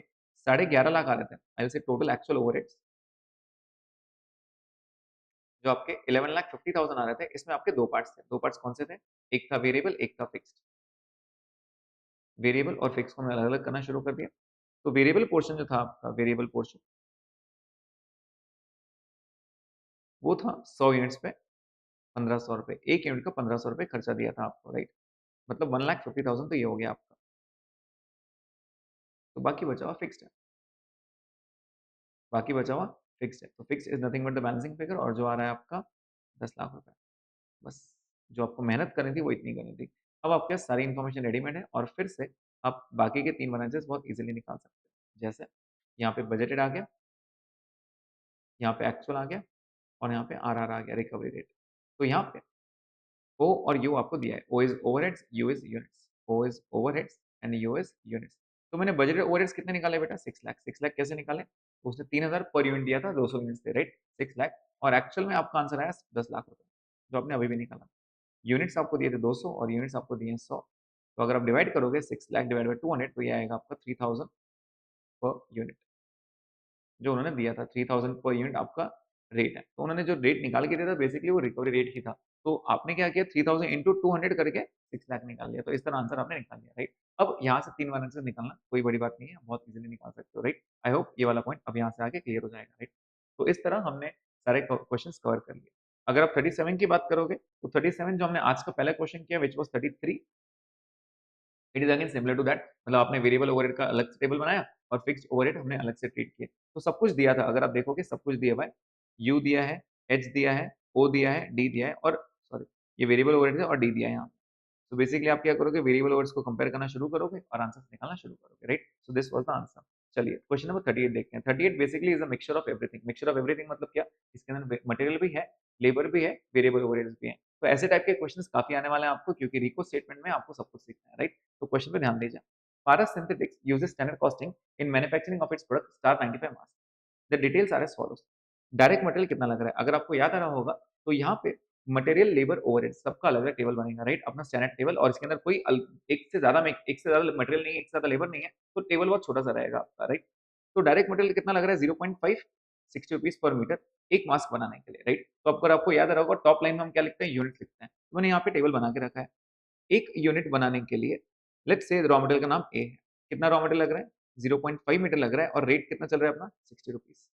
11.5 लाख आ रहे थे, आई से टोटल एक्चुअल ओवरहेड्स जो आपके 11,50,000 आ रहे थे, इसमें आपके दो पार्ट्स थे। दो पार्ट्स कौन से थे, एक था वेरिएबल एक था फिक्स्ड। वेरिएबल और फिक्स को हमने अलग अलग करना शुरू कर दिया। तो वेरिएबल पोर्शन जो था आपका, वेरिएबल पोर्शन वो था 100 यूनिट्स पे 1,500 रुपए, एक यूनिट का 1,500 रुपए खर्चा दिया था आपको, राइट। मतलब 1,50,000 तो ये हो गया आपका, तो बाकी बचा हुआ फिक्स्ड है, बाकी बचा हुआ फिक्स्ड है। तो fix is nothing but the balancing figure, और जो आ रहा है आपका 10 लाख रुपए, बस जो आपको मेहनत करनी थी वो इतनी करनी थी। अब आपके पास सारी इन्फॉर्मेशन रेडीमेड है, और फिर से आप बाकी के 3 बैलेंसेस बहुत इजीली निकाल सकते हैं। जैसे यहाँ पे बजटेड आ गया, यहाँ पे एक्चुअल आ गया, और यहाँ पे आरआर आ गया, रिकवरी रेट। तो यहाँ पे ओ और यू आपको दिया है, O is overheads, U is units, O is overheads and U is units. तो मैंने बजटेड ओवरहेड्स कितने निकाले बेटा, 6 लाख। 6 लाख कैसे निकाले, तो उसने 3,000 पर यूनिट दिया था, 200 यूनिट्स थे, राइट, 6 लाख, और एक्चुअल में आपका आंसर आया 10 लाख रुपए, जो आपने अभी भी निकाला। यूनिट्स आपको दिए थे 200 और यूनिट्स आपको दिए हैं 100, तो अगर आप डिवाइड करोगे 6 लाख डिवाइड बाई 200, तो ये आएगा आपका 3,000 पर यूनिट, जो उन्होंने दिया था 3,000 पर यूनिट आपका रेट है। तो उन्होंने जो रेट निकाल के दिया था बेसिकली वो रिकवरी रेट ही था। तो आपने क्या किया, 3,000 इंटू 200 करके 6 लाख निकाल लिया, तो इस तरह आंसर आपने निकाल लिया, राइट। अब यहाँ से 3 बैलेंसेस निकालना कोई बड़ी बात नहीं है, बहुत इजीली निकाल सकते हो, राइट। आई होप ये वाला पॉइंट अब यहाँ से आगे क्लियर हो जाएगा, राइट। तो इस तरह हमने सारे क्वेश्चन कवर कर लिए। अगर आप 37 की बात करोगे, तो 37 जो हमने आज का पहला क्वेश्चन किया which was 33, it is again similar to that, मतलब आपने वेरिएबल ओवरहेड का अलग से टेबल बनाया और फिक्स्ड ओवरहेड हमने अलग से ट्रीट किया। तो सब कुछ दिया था, अगर आप देखोगे सब कुछ दिया हुआ है, यू दिया है, एच दिया है, ओ दिया है, डी दिया है, और सॉरी ये वेरिएबल ओवरहेड है और डी दिया है यहाँ। तो बेसिकली आप क्या करोगे, वेरिएबल ओवरहेड्स को कंपेयर करना शुरू करोगे और आंसर निकालना शुरू करोगे, right. So this was the answer. चलिए क्वेश्चन नंबर 38 देखते हैं। 38 basically is a mixture of everything. Mixture of everything मतलब क्या, इसके अंदर मटेरियल भी है, लेबर भी है, वेरिएबल ओवरहेड्स भी है। तो ऐसे टाइप के क्वेश्चंस काफी आने वाले हैं आपको, क्योंकि रिको स्टेटमेंट में आपको सब कुछ सीखना है, राइट। तो क्वेश्चन पे ध्यान दीजिए। Paras Synthetics uses standard costing in manufacturing of its product Star 95 mask. The details are as follows. Direct material कितना लग रहा है, अगर आपको याद आ रहा होगा तो यहाँ पे मटेरियल लेबर ओवरहेड सबका अलग अलग टेबल बनेगा, राइट, अपना स्टैंडर्ड टेबल, और इसके अंदर कोई एक से ज्यादा मटेरियल नहीं है, एक से ज्यादा लेबर नहीं है, तो टेबल बहुत छोटा सा रहेगा आपका, राइट। तो डायरेक्ट मटेरियल कितना लग रहा है, 0.5 ₹60 पर मीटर एक मास्क बनाने के लिए, राइट। तो अगर आपको याद आ रहा होगा टॉप लाइन में हम क्या लिखते हैं, यूनिट लिखते हैं। तो मैंने यहाँ पे टेबल बना के रखा है। एक यूनिट बनाने के लिए लेट्स से रॉ मटेरियल का नाम ए है, कितना रॉ मटेरियल लग रहा है, 0.5 मीटर लग रहा है, और रेट कितना चल रहा है अपना, ₹60।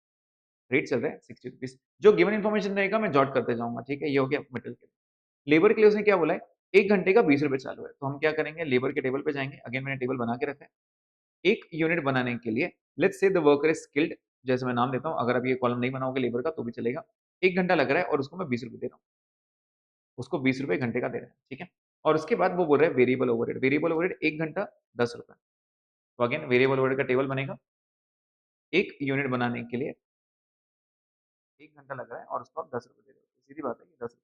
रेट चल रहा है ₹60। जो गिवन इन्फॉर्मेशन रहेगा मैं जॉट करते जाऊंगा, ठीक है। ये हो गया मटेरियल के लिए। लेबर के लिए उसने क्या बोला है, 1 घंटे का ₹20 चालू है, तो हम क्या करेंगे, लेबर के टेबल पे जाएंगे। अगेन मैंने टेबल बना के रखा है। एक यूनिट बनाने के लिए let's say the worker is skilled, जैसे मैं नाम देता हूँ, अगर आप ये कॉलम नहीं बनाओगे लेबर का तो भी चलेगा। 1 घंटा लग रहा है और उसको मैं ₹20 दे रहा हूँ, उसको ₹20 घंटे का दे रहे हैं, ठीक है। और उसके बाद वो बोल रहे हैं वेरिएबल ओवरहेड, वेरिएबल ओवरहेड 1 घंटा ₹10। तो अगेन वेरिएबल ओवरहेड का टेबल बनेगा। एक यूनिट बनाने के लिए 1 घंटा लग रहा है और उसको आप ₹10 दे रहे हो, तो सीधी बात है कि ₹10।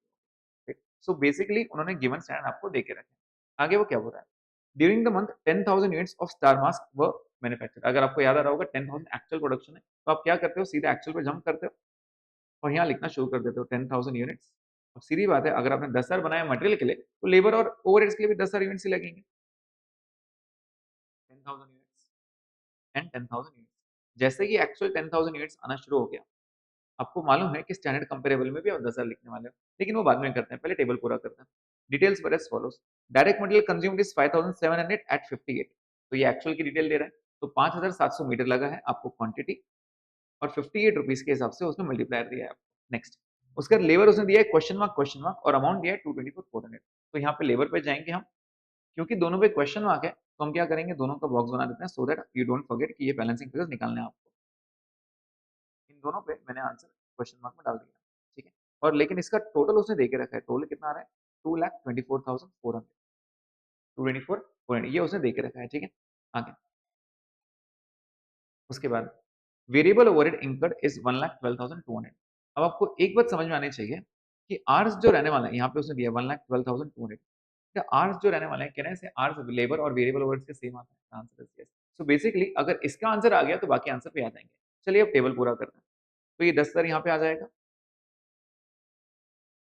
सो बेसिकली उन्होंने गिवन स्टैंडर्ड आपको दे के रखे। आगे वो क्या बोल रहा है, during the month 10,000 units of star mask व मैन्युफैक्चर। अगर आपको याद आ रहा होगा 10,000 एक्चुअल प्रोडक्शन है, तो आप क्या करते हो, सीधा एक्चुअल पे जंप करते हो और यहाँ लिखना शुरू कर देते हो 10,000 यूनिट्स। अब सीधी बात है, अगर आपने 10,000 बनाया मटेरियल के लिए, तो लेबर और ओवरहेड्स के लिए भी 10,000 यूनिट्स ही लगेंगे। 10,000 यूनिट्स एंड 10,000 यूनिट्स। जैसे कि एक्चुअल 10,000 यूनिट्स आना शुरू हो गया, आपको मालूम है कि स्टैंडर्ड कंपेरेबल में भी आप 10,000 लिखने वाले हो, लेकिन वो बाद में करते हैं, पहले टेबल पूरा करते हैं। Details were as follows. Direct material consumed is 5,700 at 58। तो ये एक्चुअल की डिटेल दे रहा है। तो 5,700 मीटर लगा है आपको क्वांटिटी, और 58 रुपीज के हिसाब से उसने मल्टीप्लायर दिया है आपको। नेक्स्ट, उसका लेबर उसने दिया है क्वेश्चन मार्क और अमाउंट दिया है 224,400। तो यहाँ पे लेबर पे जाएंगे हम, क्योंकि दोनों पे क्वेश्चन मार्क है, तो हम क्या करेंगे, दोनों का बॉक्स बना देते हैं, so that you don't forget कि ये बैलेंसिंग फिगर्स निकालने हैं आपको। इन दोनों पे मैंने आंसर क्वेश्चन मार्क में डाल दिया, ठीक है। और लेकिन इसका टोटल उसने देके रखा है, टोटल कितना आ रहा है, 2,24,400, 224,400 ये उसने देके रखा है, ठीक है। आगे उसके बाद वेरिएबल ओवरहेड इंकर्ड इज 1,12,200। अब आपको एक बात समझ में आनी चाहिए कि आर्स जो रहने वाला है, यहाँ पे उसने दिया 1,12,200, आर्स जो रहने वाले हैं, कहने से आर्स लेबर और वेरिएबल ओवरहेड्स के सेम आता है, answer is yes. So basically अगर इसका आंसर आ गया तो बाकी आंसर पे आ जाएंगे। चलिए अब टेबल पूरा करते हैं। तो ये 10,000 यहाँ पे आ जाएगा,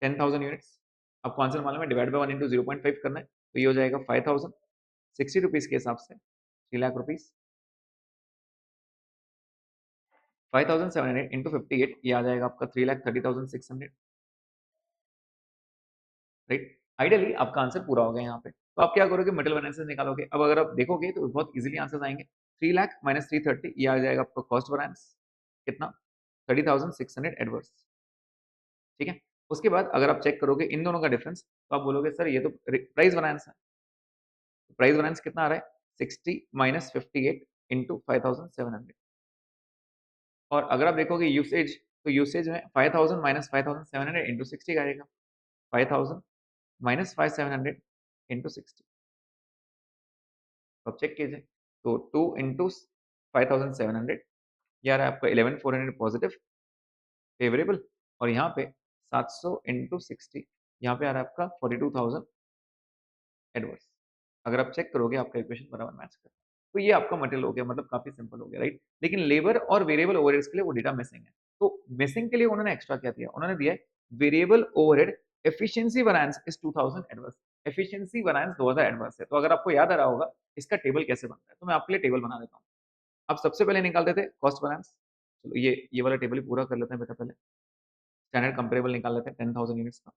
10,000 यूनिट्स, आपको आंसर मालूम है, डिवाइड बाय 1 इंटू 0.5 करना है, तो ये हो जाएगा 5,000, ₹60 के हिसाब से 3,00,000। 5,700 इंटू 58 ये आ जाएगा आपका 3,30,600, राइट। आइडियली आपका आंसर पूरा हो गया यहाँ पे। तो आप क्या करोगे, मटेरियल बैलेंसेस निकालोगे। अब अगर आप देखोगे तो बहुत इजीली आंसर आएंगे। 3,00,000 माइनस 330 ये आ जाएगा आपका कॉस्ट वैरिएंस, कितना, 30,600 एडवर्स, ठीक है। उसके बाद अगर आप चेक करोगे इन दोनों का डिफरेंस, तो आप बोलोगे सर ये तो प्राइस वैरिएंस है। प्राइस वैरिएंस कितना आ रहा है, 60 माइनस 58 इंटू 5,700। और अगर आप देखोगे यूसेज, तो यूसेज में 5,000 माइनस 5,700 इंटू 60 आएगा, 5,000 माइनस 5,700 इंटू 60। तो आप चेक कीजिए, तो 2 इंटू 5,700 ये आ रहा है आपका 11,400 पॉजिटिव फेवरेबल, और यहाँ पे 700 इंटू 60 यहाँ पे आ रहा है आपका 42,000 एडवर्स। अगर आप चेक करोगे आपका इक्वेशन बराबर मैच करता है। तो ये आपका मटेरियल हो गया, मतलब काफी सिंपल हो गया, राइट। लेकिन लेबर और वेरिएबल ओवरहेड्स के लिए वो डेटा मिसिंग है। तो मिसिंग के लिए उन्होंने एक्स्ट्रा क्या दिया, उन्होंने दिया है variable overhead efficiency variance is 2,000 adverse. Efficiency variance 2,000 adverse है। तो अगर आपको याद आ रहा होगा इसका टेबल कैसे बनता है, तो मैं आपके लिए टेबल बना देता हूँ। आप सबसे पहले निकाल देते कॉस्ट वैरिएंस। चलो ये वाला टेबल ही पूरा कर लेते हैं बेटा। पहले स्टैंडर्ड कंपेरेबल निकाल लेते हैं 10,000 यूनिट्स का।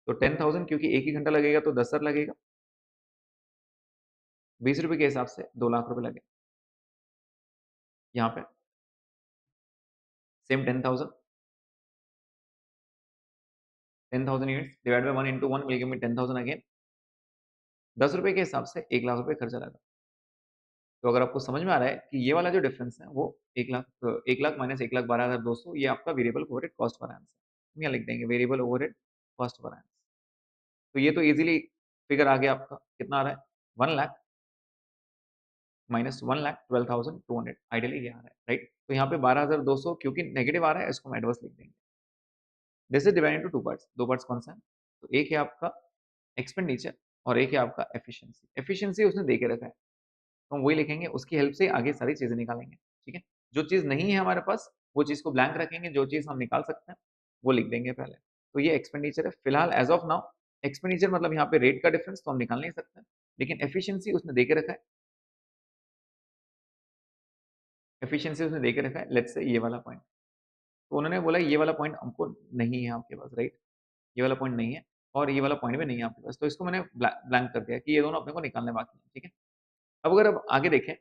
तो 10,000 क्योंकि एक ही घंटा लगेगा तो 10 सर लगेगा, ₹20 के हिसाब से 2,00,000 लगे। यहाँ पे same 10,000 units divide by 1 into 1 will give me 10,000 again. ₹10 के हिसाब से 1,00,000 खर्चा लगा। तो अगर आपको समझ में आ रहा है कि ये वाला जो डिफरेंस है वो 1,00,000 माइनस 1,12,200 ये आपका वेरिएबल ओवरहेड कॉस्ट वैरिएंस है। हम यहाँ लिख देंगे वेरिएबल ओवरहेड कॉस्ट वैरिएंस। तो ये तो इजीली फिगर आ गया आपका, कितना आ रहा है, 1,00,000 माइनस 1,12,200 आइडियली ये आ रहा है, राइट। तो यहाँ पे 12,200 क्योंकि नेगेटिव आ रहा है, इसको हम एडवर्स लिख देंगे। This is divided into two parts. दो पार्ट्स कौन सा है, तो एक है आपका एक्सपेंडिचर और एक है आपका एफिशिएंसी। एफिशिएंसी उसने दे के रखा है, तो हम वही लिखेंगे, उसकी हेल्प से आगे सारी चीजें निकालेंगे। ठीक है, जो चीज नहीं है हमारे पास वो चीज को ब्लैंक रखेंगे, जो चीज हम निकाल सकते हैं वो लिख देंगे पहले। तो ये एक्सपेंडिचर है फिलहाल एज ऑफ नाउ। एक्सपेंडिचर मतलब यहाँ पे रेट का डिफरेंस तो हम निकाल नहीं सकते, लेकिन एफिशिएंसी उसने दे के रखा है। एफिशिएंसी उसने दे के रखा है, लेट्स से ये वाला पॉइंट। तो उन्होंने बोला ये वाला पॉइंट हमको नहीं है आपके पास, राइट? ये वाला पॉइंट नहीं है और ये वाला पॉइंट भी नहीं है आपके पास, तो इसको मैंने ब्लैंक कर दिया कि ये दोनों अपने को निकालने बाकी हैं। ठीक है, अब आगे देखें,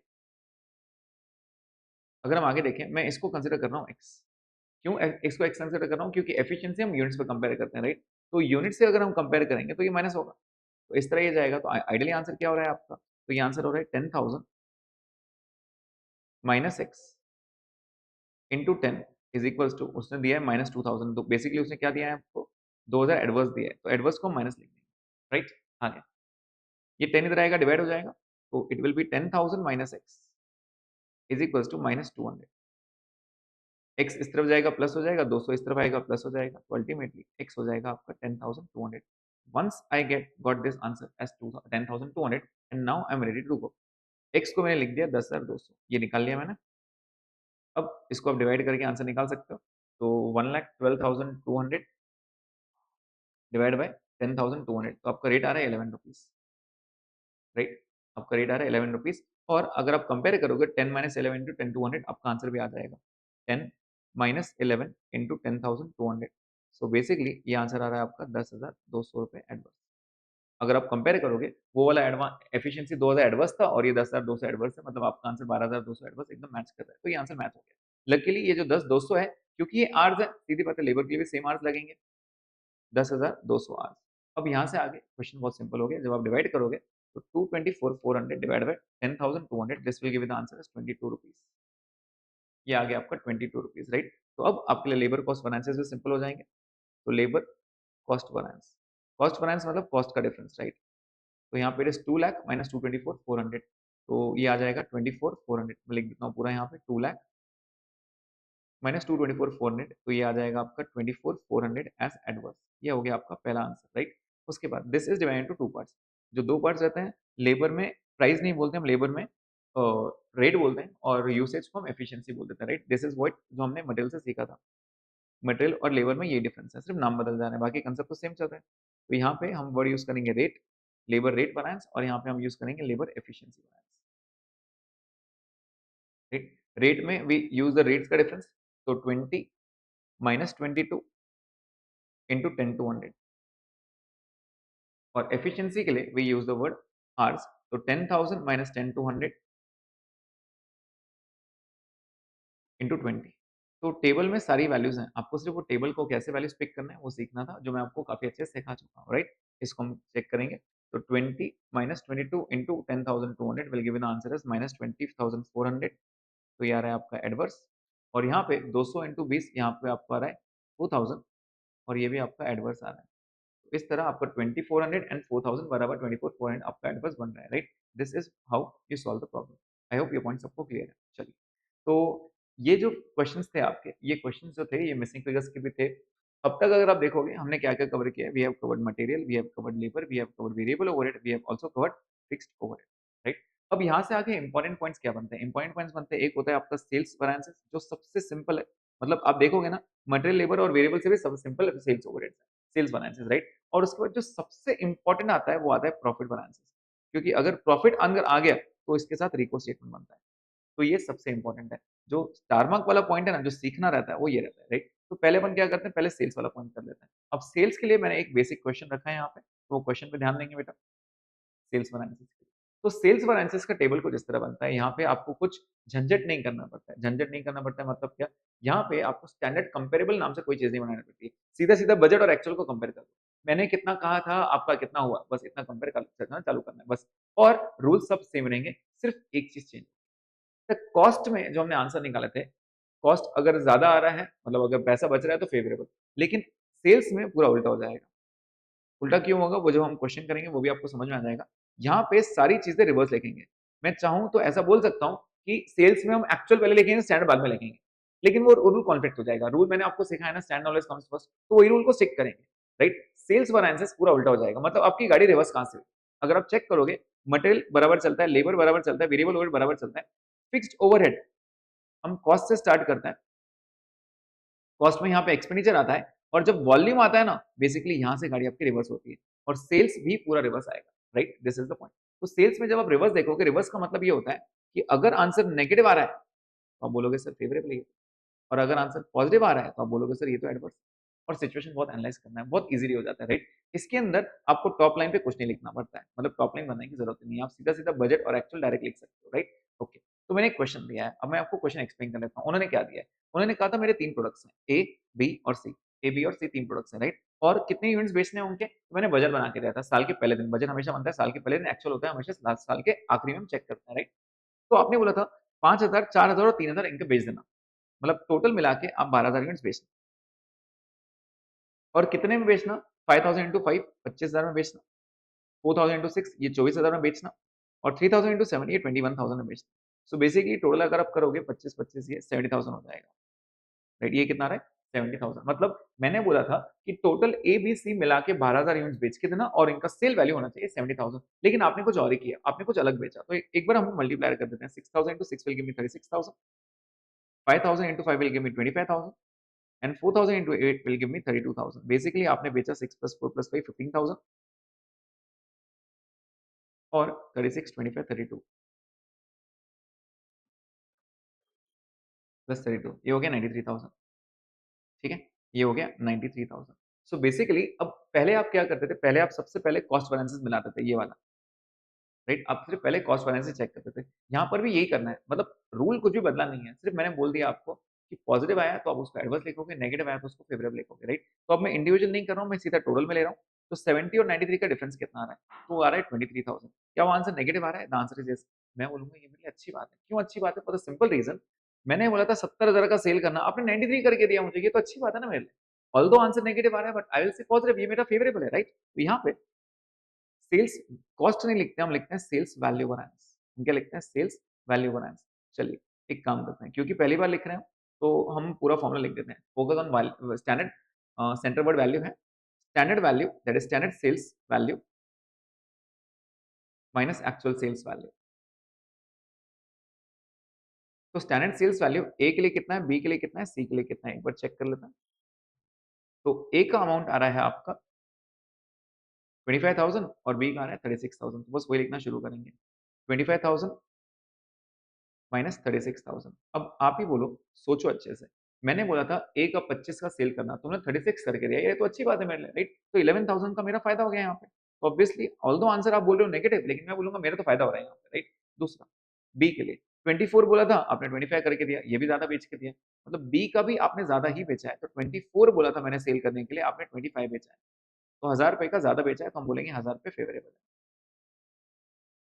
अगर हम आगे देखें, मैं इसको कंसिडर कर रहा हूँ एक्स। क्यों इसको एक्स कंसिडर कर रहा हूँ? क्योंकि एफिशिएंसी हम यूनिट्स पे कंपेयर करते हैं, राइट? तो यूनिट से अगर हम कंपेयर करेंगे तो ये माइनस होगा, तो इस तरह ये जाएगा। तो आइडियली आंसर क्या हो रहा है आपका? तो ये आंसर हो रहा है 10,000 minus X into 10 is equals to, उसने दिया है माइनस 2,000। तो बेसिकली उसने क्या दिया है आपको? 2,000 एडवर्स दिया है, तो एडवर्स को माइनस लिख देंगे, राइट? आगे ये 10 इधर आएगा, डिवाइड हो जाएगा, तो it will be 10,000 minus X is equals to minus 200। X इस तरफ जाएगा प्लस हो जाएगा, 200 इस तरफ आएगा प्लस हो जाएगा, तो अल्टीमेटली एक्स हो जाएगा आपका 10,200। Once I got this answer as 10,200 and now I am ready to go. X को मैंने लिख दिया 10,200, ये निकाल लिया मैंने। अब इसको आप डिवाइड करके आंसर निकाल सकते हो। तो 1,12,200 डिवाइड बाय 10,200, तो आपका रेट आ रहा है 11 रुपीज, राइट? आपका रेट आ रहा है 11 रुपीज। और अगर आप कंपेयर करोगे 10 माइनस 11 इंटू 10,200, आपका आंसर भी आ जाएगा 10 माइनस 11 इंटू 10,200। सो बेसिकली ये आंसर आ रहा है आपका 10,200 रुपये एडवर्स। अगर आप कंपेयर करोगे, वो वाला एडवांस एफिशिएंसी 2,000 एडवर्स था और ये 10,200 एडवर्स है, मतलब आपका आंसर 12,200 एडवर्स एकदम मैच कर रहा है, तो ये आंसर मैच हो गया। लकीली ये जो 10,200 है, क्योंकि ये आर्स है, सीधी बात है, लेबर के लिए भी सेम आर्स लगेंगे, 10,200 आवर्स। अब यहाँ से आगे क्वेश्चन बहुत सिंपल हो गया, जब आप डिवाइड करोगे तो 224,400 divide by 10,200, this will give the answer is 22 rupees. ये आ गया आपका 22 रुपीज, राइट? तो अब आपके लिए लेबर कॉस्ट वैरिएंसेस भी सिंपल हो जाएंगे। तो लेबर कॉस्ट वैरिएंस मतलब कॉस्ट का डिफरेंस, राइट? तो यहाँ पे इट इज 2 लाख माइनस 224,400, तो ये आ जाएगा 24,400। मैं लिख देता हूँ पूरा यहाँ पे, 2 लाख माइनस 224,400, तो ये आ जाएगा आपका 24,400 एज एडवर्स। ये हो गया आपका पहला आंसर, राइट? उसके बाद this is divided into two parts. जो दो पार्ट्स रहते हैं, लेबर में प्राइस नहीं बोलते हम, लेबर में रेट बोलते हैं, और यूसेज को हम एफिशिएंसी बोल देते हैं, राइट? दिस इज व्हाट जो हमने मटेरियल से सीखा था। मटेरियल और लेबर में ये डिफरेंस है, सिर्फ नाम बदल जा रहे हैं, बाकी कंसेप्ट तो सेम चल रहा है। तो यहाँ पे हम वर्ड यूज करेंगे रेट, लेबर रेट वैरिएंस, और यहाँ पे हम यूज करेंगे labour efficiency variance, right? Rate में वी यूज द रेट्स का डिफरेंस, तो 20 माइनस 22 इंटू 10,200, और एफिशिएंसी के लिए we use the word hours, तो 10,000 माइनस 10,200 इंटू 20। तो टेबल में सारी वैल्यूज हैं, आपको सिर्फ वो टेबल को कैसे वैल्यूज पिक करना है वो सीखना था, जो मैं आपको काफी अच्छे से सिखा चुका हूँ, राइट? इसको हम चेक करेंगे। तो 20 minus 22 into 10,200 will give the answer is minus 20,400। तो ये आ रहा है आपका एडवर्स, और यहाँ पे 200 इंटू 20, यहाँ पे आपको आ रहा है 2,000, और ये भी आपका एडवर्स आ रहा है। तो इस तरह आपका 2400 एंड 4,000 बराबर 24,400 आपका एडवर्स बन रहा है, right? This is how you solve the problem. I hope ये पॉइंट सबको क्लियर है। चलिए, तो ये जो क्वेश्चंस थे आपके, ये क्वेश्चंस जो थे ये मिसिंग फिगर्स के भी थे। अब तक अगर आप देखोगे हमने क्या क्या कवर किया है, we have covered material, we have covered labour, we have covered variable overhead, we have also covered fixed overhead, right? अब यहाँ से आगे इंपॉर्टेंट पॉइंट्स क्या बनते हैं? इंपॉर्टेंट पॉइंट्स बनते हैं, एक होता है आपका सेल्स वैरिएंसेस, जो सबसे सिंपल है। मतलब आप देखोगे ना, मटेरियल, लेबर और वेरिएबल से भी सबसे simple sales overhead, sales variances, right? और उसके बाद जो सबसे इंपॉर्टेंट आता है वो आता है प्रॉफिट वैरिएंसेस, क्योंकि अगर प्रॉफिट अगर आ गया तो इसके साथ रिको स्टेटमेंट बनता है। तो ये सबसे इंपॉर्टेंट है। जो स्टार मार्क वाला पॉइंट है ना, जो सीखना रहता है वो ये रहता है, राइट? तो पहले अपन क्या करते हैं, पहले सेल्स वाला पॉइंट कर लेते हैं। अब सेल्स के लिए मैंने एक बेसिक क्वेश्चन रखा है यहाँ पे, तो वो क्वेश्चन पे ध्यान देंगे बेटा, सेल्स वैरिएंसेस के लिए। तो सेल्स वैरिएंसेस का टेबल कुछ इस तरह बनता है, यहाँ पे आपको कुछ झंझट नहीं करना पड़ता है। झंझट नहीं करना पड़ता है मतलब क्या? यहाँ पे आपको स्टैंडर्ड कंपेरेबल नाम से कोई चीज नहीं बनानी पड़ती है, सीधा सीधा बजट और एक्चुअल को कंपेयर कर दो। मैंने कितना कहा था, आपका कितना हुआ, बस इतना कंपेयर करना चालू करना है बस, और रूल सब सेम रहेंगे, सिर्फ एक चीज चेंज। कॉस्ट में जो हमने आंसर निकाले थे, कॉस्ट अगर ज्यादा आ रहा है, मतलब अगर पैसा बच रहा है तो फेवरेबल, लेकिन सेल्स में पूरा उल्टा हो जाएगा। उल्टा क्यों होगा वो जब हम क्वेश्चन करेंगे वो भी आपको समझ में आ जाएगा। यहाँ पे सारी चीजें रिवर्स लिखेंगे। मैं चाहूं तो ऐसा बोल सकता हूँ कि सेल्स में हम एक्चुअल पहले लिखेंगे, स्टैंडर्ड बाद में लिखेंगे, लेकिन वो रूल कॉन्फ्लिक्ट हो जाएगा। रूल मैंने आपको सिखाया ना, स्टैंड नॉलेज कम्स फर्स्ट, तो वही रूल को स्टिक करेंगे, राइट? सेल्स वैरिएंसेस पूरा उल्टा हो जाएगा, मतलब आपकी गाड़ी रिवर्स कहां से हुई? अगर आप चेक करोगे मटेरियल बराबर चलता है, लेबर बराबर चलता है, वेरिएबल ओवरहेड बराबर चलता है, फिक्स्ड ओवरहेड हम कॉस्ट से स्टार्ट करते हैं, कॉस्ट में यहाँ पे एक्सपेंडिचर आता है, और जब वॉल्यूम आता है ना, बेसिकली यहाँ से गाड़ी आपकी रिवर्स होती है और सेल्स भी पूरा रिवर्स आएगा, right? This is the point. तो सेल्स में जब आप रिवर्स देखोगे, रिवर्स का मतलब ये होता है कि अगर आंसर नेगेटिव आ रहा है तो आप बोलोगे सर फेवरेबल है, और अगर आंसर पॉजिटिव आ रहा है तो आप बोलोगे सर ये तो एडवर्स। और सिचुएशन बहुत एनालाइज करना है, बहुत इजीली हो जाता है, राइट? इसके अंदर आपको टॉप लाइन पे कुछ नहीं लिखना पड़ता है, मतलब टॉप लाइन बनाने की जरूरत नहीं है, आप सीधा सीधा बजट और एक्चुअल डायरेक्ट लिख सकते हो, राइट? ओके, तो मैंने एक क्वेश्चन दिया है, अब मैं आपको क्वेश्चन एक्सप्लेन कर लेता हूँ। उन्होंने क्या दिया है, उन्होंने कहा था मेरे 3 प्रोडक्ट्स हैं, ए, बी और सी। ए, बी और सी 3 प्रोडक्ट्स हैं, राइट? और कितने यूनिट्स बेचने हैं उनके, तो मैंने बजट बना के दिया था साल के पहले दिन। बजट हमेशा बनता है साल के पहले दिन, एक्चुअल होता है हमेशा लास्ट साल के आखिरी में, हम चेक करते हैं, राइट? तो आपने बोला था 5,000, 4,000 और 3,000 इनके बेच देना, मतलब टोटल मिला के आप 12,000 यूनिट्स बेचना। और कितने में बेचना, 5,000 इंटू 5 25,000 में बेचना, 4,000 इंटू 6 ये 24,000 में बेचना, और 3,000 इंटू 7 ये 21,000 में बेचना। सो बेसिकली टोटल अगर आप करोगे 25 ये 70,000 हो जाएगा, राइट? ये कितना आ रहा है, 70,000। मतलब मैंने बोला था कि टोटल ए बी सी मिला के 12,000 यूनिट्स बेच के देना और इनका सेल वैल्यू होना चाहिए 70,000, लेकिन आपने कुछ और ही किया, आपने कुछ अलग बेचा। तो एक बार हम मल्टीप्लाई कर देते हैं, 6,000 into 6 will give me 36,000, 5,000 into 5 will give me 25,000, and 4,000 into 8 will give me 32,000। Basically आपने बेचा 6 plus 4 plus 5 15,000, और 36 25 32 प्लस 32 ये हो गया 93,000। ठीक है, ये हो गया 93,000। सो बेसिकली अब पहले आप क्या करते थे, पहले आप सबसे पहले कॉस्ट बैलेंसेस मिलाते थे, ये वाला, राइट? आप सिर्फ पहले कॉस्ट बैलेंस चेक करते थे। यहाँ पर भी यही करना है, मतलब रूल कुछ भी बदला नहीं है, सिर्फ मैंने बोल दिया आपको कि पॉजिटिव आया तो आप उसको एडवर्स लिखोगे, नेगेटिव आया तो उसको फेवरेबल लिखोगे, राइट? तो अब मैं इंडिविजुअल नहीं कर रहा हूँ, मैं सीधा टोटल में ले रहा हूँ। तो 70 और 93 का डिफरेंस कितना आ रहा है, तो वो आ रहा है 23,000। क्या वो आंसर नेगेटिव आ रहा है, द आंसर इज यस। मैं बोलूंगा ये मेरे लिए अच्छी बात है। क्यों अच्छी बात है, फॉर द सिंपल रीजन, मैंने बोला था 70,000 का सेल करना, आपने 93 करके दिया मुझे, ये तो अच्छी बात है ना मेरे लिए। ऑल्दो आंसर नेगेटिव आ रहा है बट आई विल से पॉजिटिव, ये मेरा फेवरेबल है, राइट? तो यहाँ पे सेल्स कॉस्ट नहीं लिखते, हम लिखते हैं सेल्स वैल्यू वैरिएंस। हम क्या लिखते हैं, सेल्स वैल्यू वैरिएंस। चलिए एक काम करते हैं, क्योंकि पहली बार लिख रहे हैं तो हम पूरा फॉर्मूला लिख देते हैं। Focus on standard, centre word value है, standard value that is standard sales value minus actual sales value. तो स्टैंडर्ड सेल्स वैल्यू ए के लिए कितना है, बी के लिए कितना है, सी के लिए कितना है, एक बार चेक कर लेते हैं। तो ए का अमाउंट आ रहा है आपका 25,000 और बी का आ रहा है 36,000, तो बस वही लिखना शुरू करेंगे, 25,000 माइनस 36,000। अब आप ही बोलो, सोचो अच्छे से। मैंने बोला था ए का 25 का सेल करना, तुमने 36 करके दिया, ये तो अच्छी बात है मेरे लिए, राइट? तो 11,000 का मेरा फायदा हो गया यहाँ पे। तो ऑब्वियसली ऑल्दो आंसर आप बोल रहे हो नेगेटिव, लेकिन मैं बोलूंगा मेरा तो फायदा हो रहा है यहाँ पे, राइट? दूसरा, बी के लिए 24 बोला था, आपने 25 करके दिया, ये भी ज्यादा बेच के दिया, मतलब बी का भी आपने ज्यादा ही बेचा है। तो 24 बोला था मैंने सेल करने के लिए, आपने 25 बेचा है, तो 1,000 रुपए का ज्यादा बेचा है, तो हम बोलेंगे 1,000 रुपए फेवरेबल है।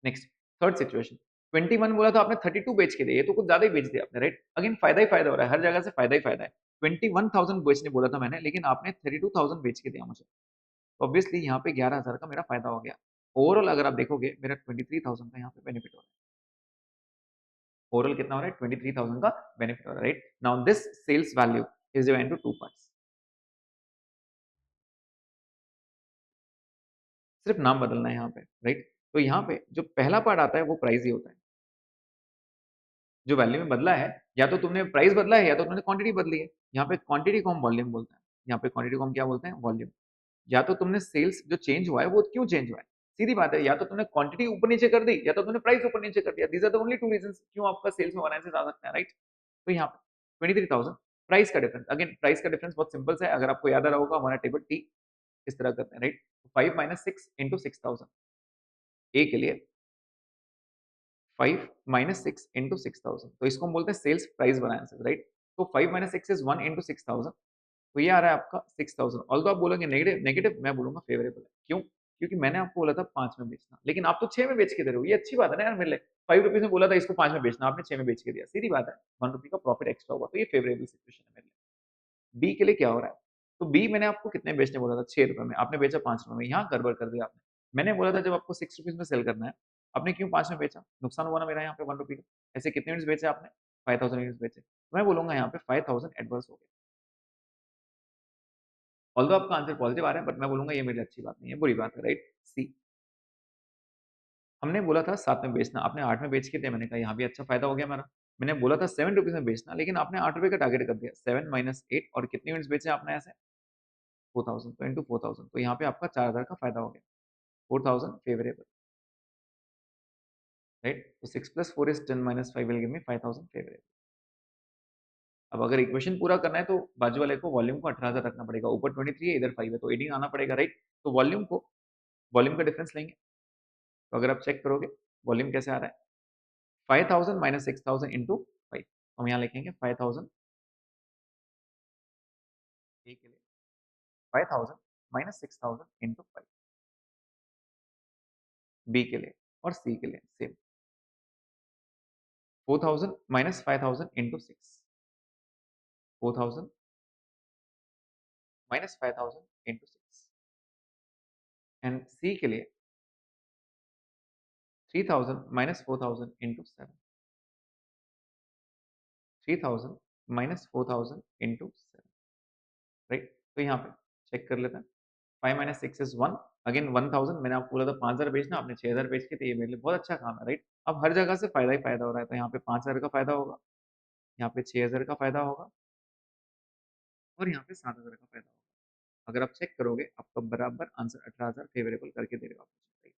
नेक्स्ट, थर्ड सिचुएशन, 21 बोला था आपने 32 बेच के दिए, ये तो कुछ ज्यादा ही बेच दिया आपने, राइट? अगेन फायदा ही फायदा हो रहा है, हर जगह से फायदा ही फायदा है। 21,000 बेचने बोला था मैंने, लेकिन आपने 32,000 बेच के दिया मुझे, तो ऑब्वियसली यहाँ पे 11,000 का मेरा फायदा हो गया। ओवरऑल अगर आप देखोगे मेरा 23,000 का यहाँ पे बेनिफिट हो रहा है। ओवरऑल कितना हो रहा है, 23,000 का बेनिफिट हो रहा है, right? Now this sales value is divided into two parts. सिर्फ नाम बदलना है यहाँ पे, राइट? तो यहाँ पे जो पहला पार्ट आता है वो प्राइस ही होता है। जो वैल्यू में बदला है, या तो तुमने प्राइस बदला है या तो तुमने क्वांटिटी बदली है। यहाँ पे क्वांटिटी को हम वॉल्यूम बोलते हैं, यहाँ पे क्वांटिटी को हम क्या बोलते हैं, वॉल्यूम। या तो तुमने सेल्स जो चेंज हुआ है वो क्यों चेंज हुआ है, सीधी बात है, या तो तुमने क्वांटिटी ऊपर नीचे कर दी या तो तुमने प्राइस ऊपर नीचे कर दिया। These are the only two reasons क्यों आपका सेल्स में वैरिएंसेस आ सकता है, राइट? तो यहाँ पे 23,000 प्राइस का डिफरेंस, अगेन प्राइस का डिफरेंस बहुत सिंपल सा है, अगर आपको याद आ रहा होगा हमारा टेबल टी इस तरह करते हैं, राइट? 5 माइनस 6 इंटू 6,000 ए के लिए, 5 माइनस 6 इंटू 6,000, तो इसको हम बोलते हैं सेल्स प्राइस वैरिएंसेस, राइट? तो 5 माइनस 6 इज 1 इंटू 6,000, तो ये आ रहा है आपका 6,000। ऑल्दो आप बोलोगे नेगेटिव नेगेटिव, मैं बोलूंगा फेवरेबल है। क्यों? क्योंकि मैंने आपको बोला था 5 में बेचना, लेकिन आप तो 6 में बेच के दे रहे हो, ये अच्छी बात है ना यार मेरे लिए। 5 रुपीज में बोला था इसको 5 में बेचना, आपने 6 में बेच के दिया, सीधी बात है, 1 रुपी का प्रॉफिट एक्स्ट्रा हुआ, तो ये फेवरेबल सिचुएशन है मेरे लिए। बी के लिए क्या हो रहा है, तो बी मैंने आपको कितने बेचने बोला था, 6 रुपए में, आपने बेचा 5 रुपए में, यहाँ गड़बड़ कर दिया आपने। मैंने बोला था जब आपको 6 रुपीज में सेल करना है, आपने क्यों 5 में बेचा, नुकसान हुआ ना मेरा यहाँ पे 1 रुपी का। ऐसे कितने यूनिट्स बेचे आपने, 5,000 यूनिट्स बेचे, तो मैं बोलूंगा यहाँ पे 5,000 एडवर्स हो गया। ऑल्दो आपका आंसर पॉजिटिव आ रहा है बट मैं बोलूंगा ये मेरी अच्छी बात नहीं है, बुरी बात है, राइट? सी। हमने बोला था 7 में बेचना, आपने 8 में बेच के दिया, मैंने कहा यहाँ भी अच्छा फायदा हो गया हमारा। मैंने बोला था 7 रुपीज़ में बेचना, लेकिन आपने 8 रुपए का टारगेट कर दिया। 7 माइनस 8 और कितने यूनिट्स बेचे आपने ऐसे? 4000, तो इंटू 4000, तो यहाँ पे आपका 4000 का फायदा हो गया। 4000 फेवरेबल, राइट? तो 6 plus 4 is 10 minus 5 will give me 5000 favourable. अब अगर इक्वेशन पूरा करना है तो बाजू वाले को वॉल्यूम को 18000 रखना पड़ेगा। ऊपर 23 है, इधर 5 है, तो 18 आना पड़ेगा, राइट? तो वॉल्यूम का डिफरेंस लेंगे। तो अगर आप चेक करोगे वॉल्यूम कैसे आ रहा है, 5000 माइनस 6000 इंटू 5। हम यहाँ लिखेंगे 5000 ए के लिए, 5000 माइनस 6000 इंटू 5 बी के लिए, और सी के लिए same 4000 minus 5000 into 6, 4000 minus 5000 into 6, and C के लिए 3000 minus 4000 into 7, 3000 minus 4000 into 7, right? तो यहाँ पे चेक कर लेते हैं। 5 माइनस 6 इज 1, अगेन 1000। मैंने आपको बोला था 5000 बेचना, आपने 6000 बेच के, तो ये मेरे लिए बहुत अच्छा काम है, राइट? अब हर जगह से फायदा ही फायदा हो रहा है, तो यहाँ पे 5000 का फायदा होगा, यहाँ पे 6000 का फायदा होगा, और यहाँ पे 7000 का फायदा होगा। अगर आप चेक करोगे आपका बराबर आंसर 18000 फेवरेबल करके देगा आपको, right?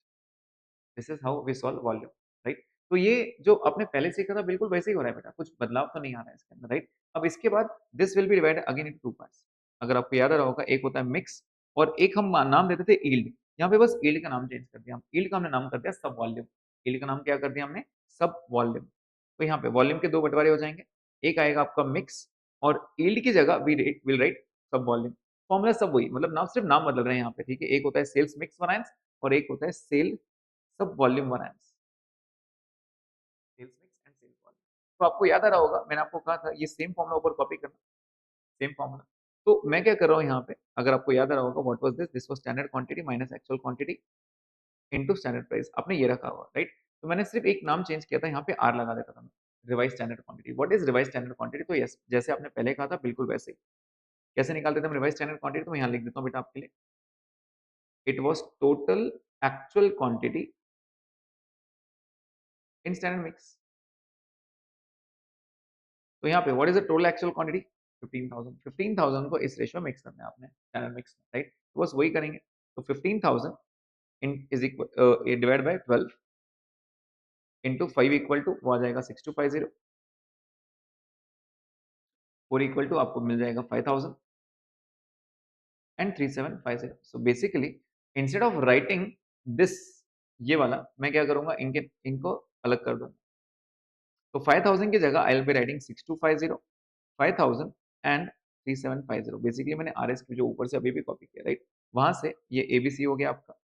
This is how we solve volume, right? तो ये जो आपने पहले सीखा था बिल्कुल वैसे ही हो रहा है बेटा, कुछ बदलाव तो नहीं आ रहा है इसके अंदर, राइट? अब इसके बाद this will be divided again into two parts. अगर आपको याद आ रहा होगा, एक होता है मिक्स और एक हम नाम देते थे यील्ड। यहाँ पे बस यील्ड का नाम चेंज कर दिया, हम यील्ड का हमने नाम कर दिया सब वॉल्यूम। यील्ड का नाम क्या कर दिया हमने? सब वॉल्यूम। तो यहाँ पे वॉल्यूम के दो बंटवारे हो जाएंगे, एक आएगा आपका मिक्स, और यील्ड की जगह वी विल राइट सब वॉल्यूम। फॉर्मूला सब वही, मतलब नाम सिर्फ नाम बदल रहे हैं यहाँ पे, ठीक है? एक होता है सेल्स मिक्स वैरिएंस और एक होता है sale sub volume variance, sales mix and sale volume. तो आपको याद आ रहा होगा, मैंने आपको कहा था ये सेम फॉर्मूला ऊपर कॉपी करना, सेम फॉर्मूला। तो मैं क्या कर रहा हूँ यहाँ पे, अगर आपको याद आ रहा होगा, what was this? This was standard quantity minus actual quantity into standard price, आपने ये रखा हुआ, राइट? तो मैंने सिर्फ एक नाम चेंज किया था, यहाँ पे आर लगा देता था मैं, revise standard quantity. What is revise standard quantity? तो यस, जैसे आपने पहले कहा था बिल्कुल वैसे ही। कैसे निकालते थे हम रिवाइज स्टैंडर्ड क्वांटिटी? तो मैं यहाँ लिख देता हूँ बेटा आपके लिए, it was total actual quantity in standard mix. तो यहाँ पे what is the total actual quantity? 15000। 15000 को इस रेशियो में मिक्स करना है आपने स्टैंडर्ड मिक्स में, राइट? तो बस वही करेंगे। तो 15000 in is equal divide by 12 into 5 equal to वो आ जाएगा 6250, 4 इक्वल टू आपको मिल जाएगा 5000 and 3750। So basically instead of writing this, ये वाला मैं क्या करूंगा, इनके इनको अलग कर दूंगा। तो 5000 की जगह I will be writing 6250, 5000 and 3750। Basically मैंने आरएस की जो ऊपर से अभी भी कॉपी किया, राइट? वहां से ये एबीसी हो गया आपका,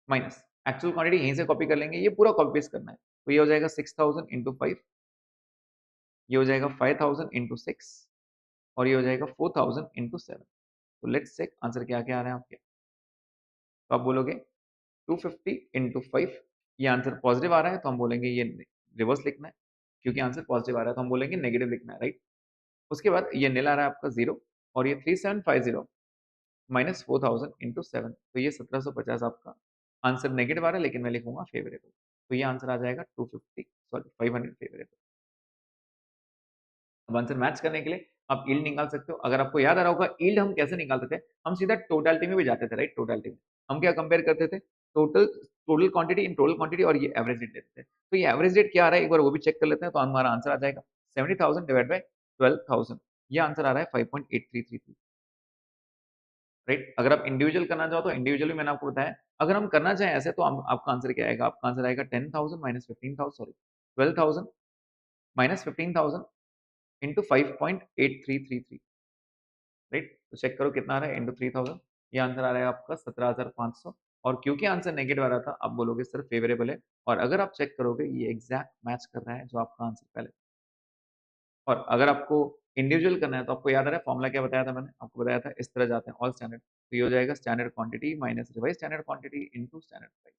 माइनस एक्चुअल क्वांटिटी यहीं से कॉपी कर लेंगे, ये पूरा कॉपी पेस्ट करना है। तो ये हो जाएगा 6000 इंटू 5, ये हो जाएगा 5000 इंटू 6, और ये हो जाएगा 4000 इंटू 7। तो लेट्स चेक आंसर क्या क्या आ रहा है आपके। तो आप बोलोगे 250 इंटू 5, ये आंसर पॉजिटिव आ रहा है, तो हम बोलेंगे ये रिवर्स लिखना है, क्योंकि आंसर पॉजिटिव आ रहा है तो हम बोलेंगे नेगेटिव लिखना है, राइट? उसके बाद ये नील आ रहा है आपका 0, और ये 3750 माइनस 4000 इंटू 7, तो ये 1750 आपका आंसर नेगेटिव आ रहा है, लेकिन मैं लिखूंगा फेवरेबल। तो ये आंसर आ जाएगा 250 सॉरी 500 फेवरेबल। अब आंसर मैच करने के लिए आप यील्ड निकाल सकते हो। अगर आपको याद आ रहा होगा यील्ड हम कैसे निकालते थे, हम सीधा टोटलिटी में भी जाते थे, राइट? टोटलिटी में हम क्या कंपेयर करते थे? Total total quantity in total quantity, और ये एवरेज रेट लेते थे। तो ये एवरेज रेट क्या आ रहा है एक बार वो भी चेक कर लेते हैं। तो हमारा आंसर आ जाएगा 70000 डिवाइड बाय 12000, ये आंसर आ रहा है 5.8333, राइट? अगर आप इंडिविजुअल करना चाहो तो इंडिविजुअली मैंने आपको बताया। अगर हम करना चाहें ऐसे तो आपका आंसर क्या आएगा? आपका आंसर आएगा 10000 minus 15000 sorry 12000 minus 15000 into 5.8333, right? तो चेक करो कितना आ रहा है इंटू 3000, ये आंसर आ रहा है आपका 17500। और क्योंकि आंसर नेगेटिव आ रहा था, आप बोलोगे सर फेवरेबल है, और अगर आप चेक करोगे ये एग्जैक्ट मैच कर रहा है जो आपका आंसर पहले। और अगर आपको इंडिविजुअल करना है तो आपको याद आ रहा है फॉर्मूला क्या बताया था मैंने आपको? बताया था इस तरह जाते हैं ऑल स्टैंडर्ड, तो ये हो जाएगा standard quantity minus revise standard quantity into standard price.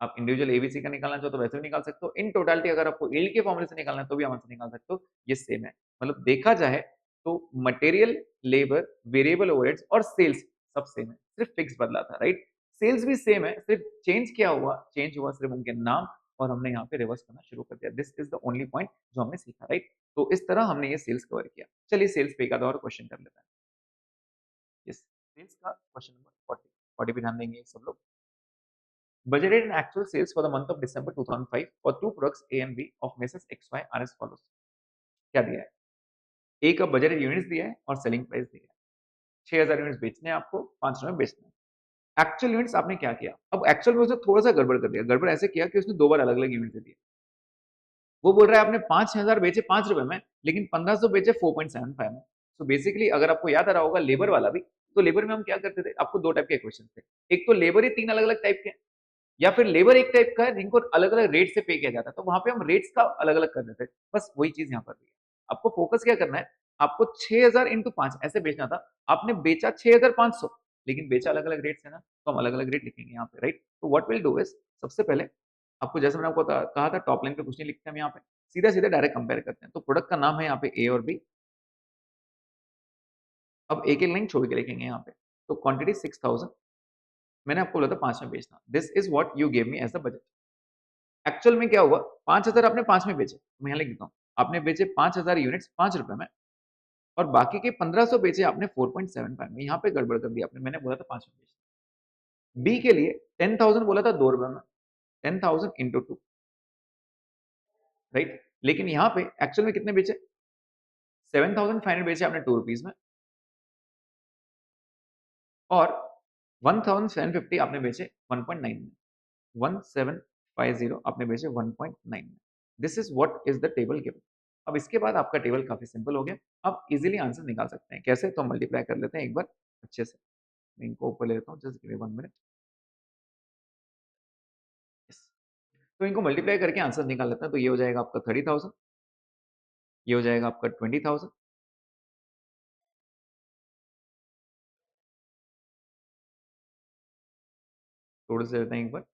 आप इंडिविजुअल एबीसी का निकालना चाहो तो वैसे भी निकाल सकते हो, इन टोटलिटी अगर आपको यील्ड के फॉर्मूले से निकालना है तो भी आप आंसर निकाल सकते हो। ये सेम है, मतलब देखा जाए तो मटेरियल, लेबर, वेरिएबल ओवरहेड्स और सेल्स सब सेम है, सिर्फ फिक्स बदला था, राइट? सेल्स भी सेम है, सिर्फ चेंज क्या हुआ, चेंज हुआ सिर्फ उनके नाम, और हमने यहाँ पे रिवर्स करना शुरू कर दिया। This is the only point जो हमने सीखा, राइट। तो इस तरह हमने ये सेल्स कवर किया। चलिए सेल्स पे एक आधा और क्वेश्चन कर लेते हैं। यस, सेल्स का क्वेश्चन नंबर 40 40 पे ध्यान देंगे सब लोग। Budgeted and actual sales for the month of December 2005 for two products A and B of Messrs XY are as follows। क्या दिया है? ए का बजटेड यूनिट्स दिया है और सेलिंग प्राइस दिया है। 6000 यूनिट्स बेचने हैं आपको, 500 में बेचना है। एक्चुअल यूनिट्स आपने क्या किया? अब एक्चुअल में उसने थोड़ा सा गड़बड़ कर दिया। गड़बड़ ऐसे किया कि उसने दो बार अलग अलग यूनिट दे दिए। वो बोल रहा है आपने 5000 बेचे 5 रुपए में, लेकिन 1500 बेचे 4.75 में। तो बेसिकली अगर आपको याद आ रहा होगा लेबर वाला भी, तो लेबर में हम क्या करते थे, आपको दो टाइप के क्वेश्चन थे। एक तो लेबर ही तीन अलग अलग टाइप के, या फिर लेबर एक टाइप का है जिनको अलग अलग रेट से पे किया जाता है, तो वहां पे हम रेट्स का अलग अलग कर देते हैं। बस वही चीज यहाँ पर भी है। आपको फोकस क्या करना है, आपको 6000 इंटू 5 ऐसे बेचना था। आपने बेचा 6500, लेकिन बेचा अलग अलग रेट से ना, तो हम अलग अलग रेट लिखेंगे यहाँ पे, राइट। तो व्हाट विल डू इज, सबसे पहले आपको जैसे मैंने आपको कहा था टॉप लाइन पे कुछ नहीं लिखते हम यहाँ पे, सीधा सीधा डायरेक्ट कंपेयर करते हैं। तो प्रोडक्ट का नाम है यहाँ पे ए और बी। अब एक एक लाइन छोड़ के लिखेंगे यहाँ पे। तो क्वांटिटी 6000, मैंने आपको बोला था 5 में बेचना। This is what you gave me as the budget. Actual में क्या हुआ, 5000 आपने 5 में बेचे, मैं यहाँ लिख देता हूँ। आपने बेचे 5000 यूनिट्स 5 रुपए में, और बाकी के 1500 बेचे आपने 4.75 में। यहाँ पे गड़बड़ कर दी आपने, मैंने बोला था 5 में बेचना। बी के लिए 10,000 बोला था 2 रुपए में, 10,000 इंटू 2, राइट। लेकिन यहाँ पे एक्चुअल में कितने बेचे, 7,500 बेचे आपने 2 रुपीज में, और 1,750 आपने बेचे 1.9 में। 1750 आपने बेचे 1.9 में। This is what is the table given. अब इसके बाद आपका टेबल काफी सिंपल हो गया। आप इजीली आंसर निकाल सकते हैं। कैसे, तो मल्टीप्लाई कर लेते हैं एक बार अच्छे से। मैं इनको ऊपर ले लेता हूँ, just give me 1 minute. Yes, तो इनको मल्टीप्लाई करके आंसर निकाल लेते हैं। तो ये हो जाएगा आपका 30,000, ये हो जाएगा आपका 20,000, थोड़े से लेते हैं एक बार,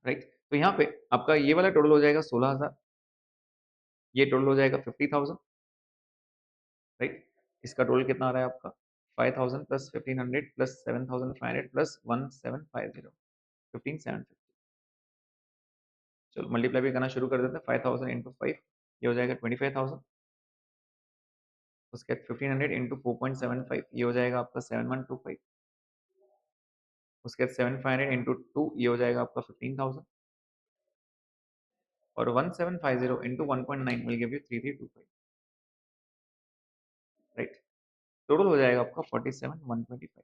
राइट। तो यहाँ पे आपका ये वाला टोटल हो जाएगा 16,000, ये टोटल हो जाएगा 50,000, राइट। इसका टोटल कितना आ रहा है आपका, 5,000 प्लस 1,500 प्लस 7,500 प्लस 1,750, 15,750। चलो मल्टीप्लाई भी करना शुरू कर देते हैं। 5,000 इंटू 5, ये हो जाएगा 25,000। उसके बाद 1,500 इंटू 4.75, ये हो जाएगा आपका 7,125। उसके बाद 7,500 इंटू 2, ये हो जाएगा आपका 15,000। और 1,750 into 1.9 will give you 3,325, right. Total हो जाएगा आपका 47,125,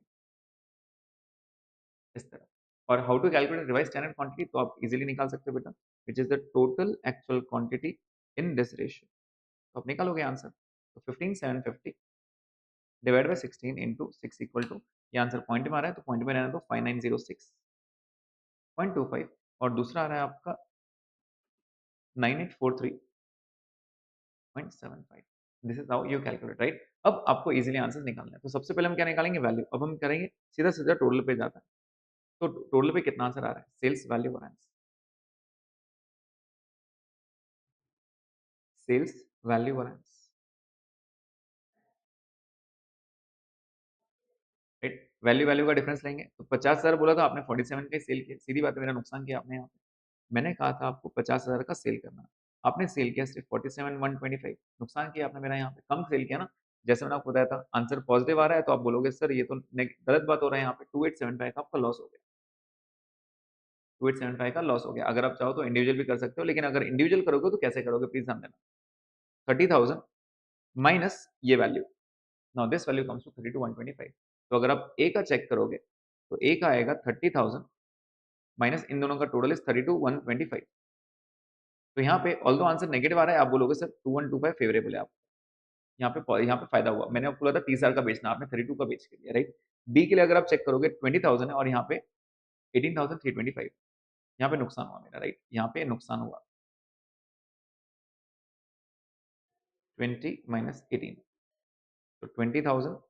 इस तरह। और how to calculate revise standard quantity, तो आप इजीली निकाल सकते हो बेटा, which is the total actual quantity in this ratio. तो आप निकालोगे आंसर। तो 15,750 divide by 16 into 6 equal to, ये आंसर पॉइंट में आ रहा है तो पॉइंट में रहना, तो 5906.25, और दूसरा आ रहा है आपका 9843.75। This is how you calculate, right. अब आपको इजीली आंसर निकालना है। तो सबसे पहले हम क्या निकालेंगे, वैल्यू। अब हम करेंगे सीधा सीधा टोटल पे जाता है। तो टोटल पे कितना आंसर आ रहा है, sales value variance, sales value variance, right. Value value का डिफरेंस लेंगे। तो 50,000 बोला था आपने, 47 का सेल किया, सीधी बात है, मेरा नुकसान किया आपने यहाँ पे। मैंने कहा था आपको 50,000 का सेल करना, आपने सेल किया सिर्फ 47,125, नुकसान किया आपने मेरा यहाँ पे, कम सेल किया ना। जैसे मैंने आपको बताया था, आंसर पॉजिटिव आ रहा है तो आप बोलोगे सर ये तो गलत बात हो रहा है, यहाँ पे 2875 का आपका लॉस हो गया, 2875 का लॉस हो गया। अगर आप चाहो तो इंडिविजुअल भी कर सकते हो, लेकिन अगर इंडिविजुअल करोगे तो कैसे करोगे, प्लीज ध्यान देना। 30,000 माइनस ये value, now this value comes to 32,125। तो अगर आप ए का चेक करोगे तो ए का आएगा 30,000 माइनस इन दोनों का टोटल इज 32,125। तो यहाँ पे ऑल्दो आंसर नेगेटिव आ रहा है, आप बोलोगे सर 2125 फेवरेबल है आप, यहाँ पे फायदा हुआ। मैंने आपको बोला था 30,000 का बेचना, आपने 32 का बेच के दिया, राइट। बी के लिए अगर आप चेक करोगे 20,000 है, और यहाँ पे 18,325, यहाँ पे नुकसान हुआ मेरा, राइट। यहाँ पे नुकसान हुआ 20 माइनस 18, तो 20,000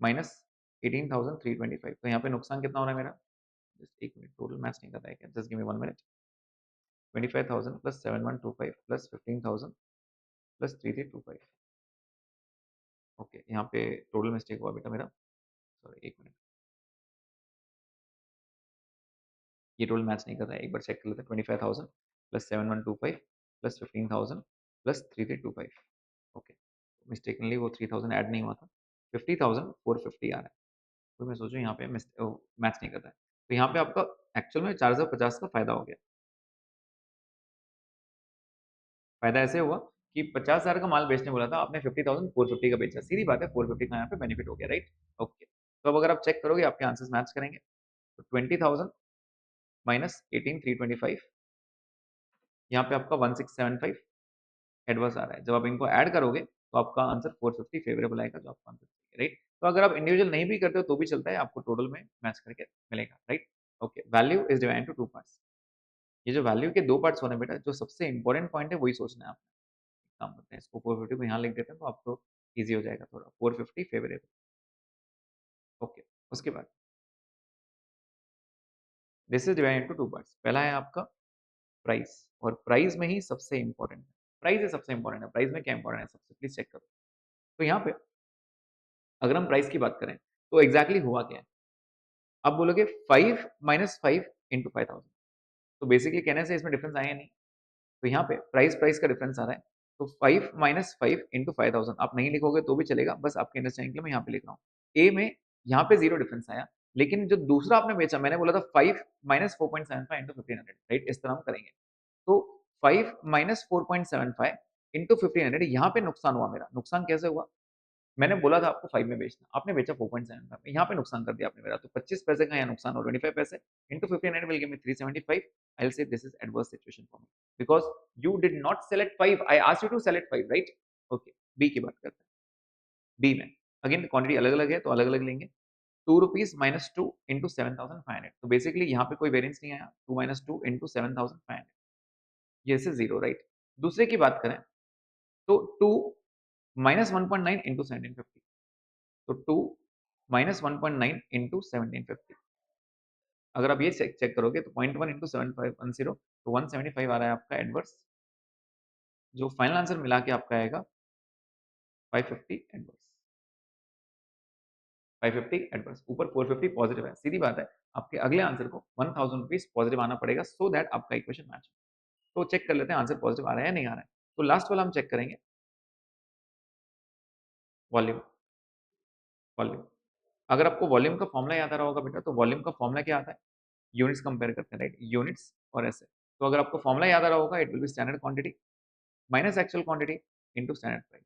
माइनस 18,325, तो यहाँ पे नुकसान कितना हो रहा है मेरा, जस्ट एक मिनट, टोटल मैच नहीं कर रहा है क्या, just give me 1 minute. 25,000 plus 7,125 plus 15,000 plus 3,325, okay. यहाँ पे टोटल मिस्टेक हुआ बेटा मेरा, सॉरी, एक मिनट, ये टोटल मैच नहीं कर रहा है, एक बार चेक कर लेते हैं। 25,000 plus 7125 plus 15,000 plus 3325। Okay, mistakenly वो 3000 ऐड नहीं हुआ था, 50,450 आ रहा है। तो मैं सोचूं यहाँ पे मैच नहीं कर रहा है, तो यहाँ पे आपका एक्चुअल में 4050 का फायदा हो गया। फायदा ऐसे हुआ कि 50,000 का माल बेचने बोला था आपने, 50,450 का बेचा, सीधी बात है, 450 का यहाँ पे बेनिफिट हो गया, राइट। ओके, तो अब अगर आप चेक करोगे आपके आंसर्स मैच करेंगे, तो 20,000 माइनस 18,325, यहाँ पे आपका 1675 एडवर्स आ रहा है। जब आप इनको ऐड करोगे तो आपका आंसर 450 फेवरेबल आएगा, जो आपका आंसर है, राइट। तो अगर आप इंडिविजुअल नहीं भी करते हो तो भी चलता है, आपको टोटल में मैच करके मिलेगा, right. Okay, value is divided to two parts. ये जो वैल्यू के दो पार्ट्स होने बेटा, जो सबसे इंपॉर्टेंट पॉइंट है वही सोचना है आपने। काम करते हैं, इसको 450 को यहाँ लिख देते हैं तो आपको ईजी हो जाएगा थोड़ा, 450 फेवरेबल। ओके, उसके बाद this is divided into two parts. पहला है आपका प्राइस, और प्राइस में ही सबसे इंपॉर्टेंट है, प्राइस है सबसे इंपॉर्टेंट है। प्राइस में क्या इंपॉर्टेंट है सबसे, प्लीज चेक करो। तो यहाँ पे अगर हम प्राइस की बात करें तो एग्जैक्टली हुआ क्या है, आप बोलोगे 5 माइनस 5 इंटू 5,000, तो बेसिकली कहने से इसमें डिफरेंस आया नहीं। तो यहाँ पे प्राइस प्राइस का डिफरेंस आ रहा है, तो 5 माइनस 5 इंटू 5,000 आप नहीं लिखोगे तो भी चलेगा, बस आपके अंडरस्टैंडिंग के लिए मैं यहाँ पे लिख रहा हूँ। ए में यहाँ पे जीरो डिफरेंस आया, लेकिन जो दूसरा आपने बेचा, मैंने बोला था 5 माइनस 4.75 इंटू 1500, राइट, इस तरह हम करेंगे। तो 5 माइनस 4.75 इंटू 1500, यहाँ पे नुकसान हुआ मेरा। नुकसान कैसे हुआ, मैंने बोला था आपको 5 में बेचना, आपने बेचा 4.75 में, यहाँ पे नुकसान कर दिया आपने मेरा, तो 25 पैसे का यहाँ नुकसान हो, 25 पैसे into 1500 will give me 375। I will say this is adverse situation for me because you did not sell at 5, I asked you to sell at 5, right. Okay, B की बात करते हैं। बी में अगेन क्वांटिटी अलग अलग है तो अलग अलग लेंगे। 2 रुपीज माइनस 2 इंटू 7,500, तो बेसिकली यहाँ पे कोई वेरियंस नहीं आया, 2 माइनस 2 इंटू 7,500, ये से जीरो, राइट। दूसरे की बात करें तो 2 माइनस 1.9 इंटू 1750, तो 2 माइनस 1.9 इंटू 1750। अगर आप ये चेक चेक करोगे तो 0.1 इंटू 7510, तो 175 आ रहा है आपका एडवर्स, जो फाइनल आंसर मिला के आपका आएगा 550 एडवर्स। 550 एडवर्स, ऊपर 450 पॉजिटिव है, सीधी बात है, आपके अगले आंसर को 1000 रुपीज पॉजिटिव आना पड़ेगा, सो दैट आपका इक्वेशन मैच हो। तो चेक कर लेते हैं आंसर पॉजिटिव आ रहा है या नहीं आ रहा है। तो लास्ट वाला हम चेक करेंगे, वॉल्यूम। वॉल्यूम, अगर आपको वॉल्यूम का फॉर्मुला याद आ रहा होगा बेटा, तो वॉल्यूम का फॉर्मुला क्या आता है, यूनिट्स कंपेयर करते हैं, राइट, यूनिट्स और ऐसे। तो अगर आपको फॉर्मुला याद आ रहा होगा, it will be standard quantity minus actual quantity into standard price.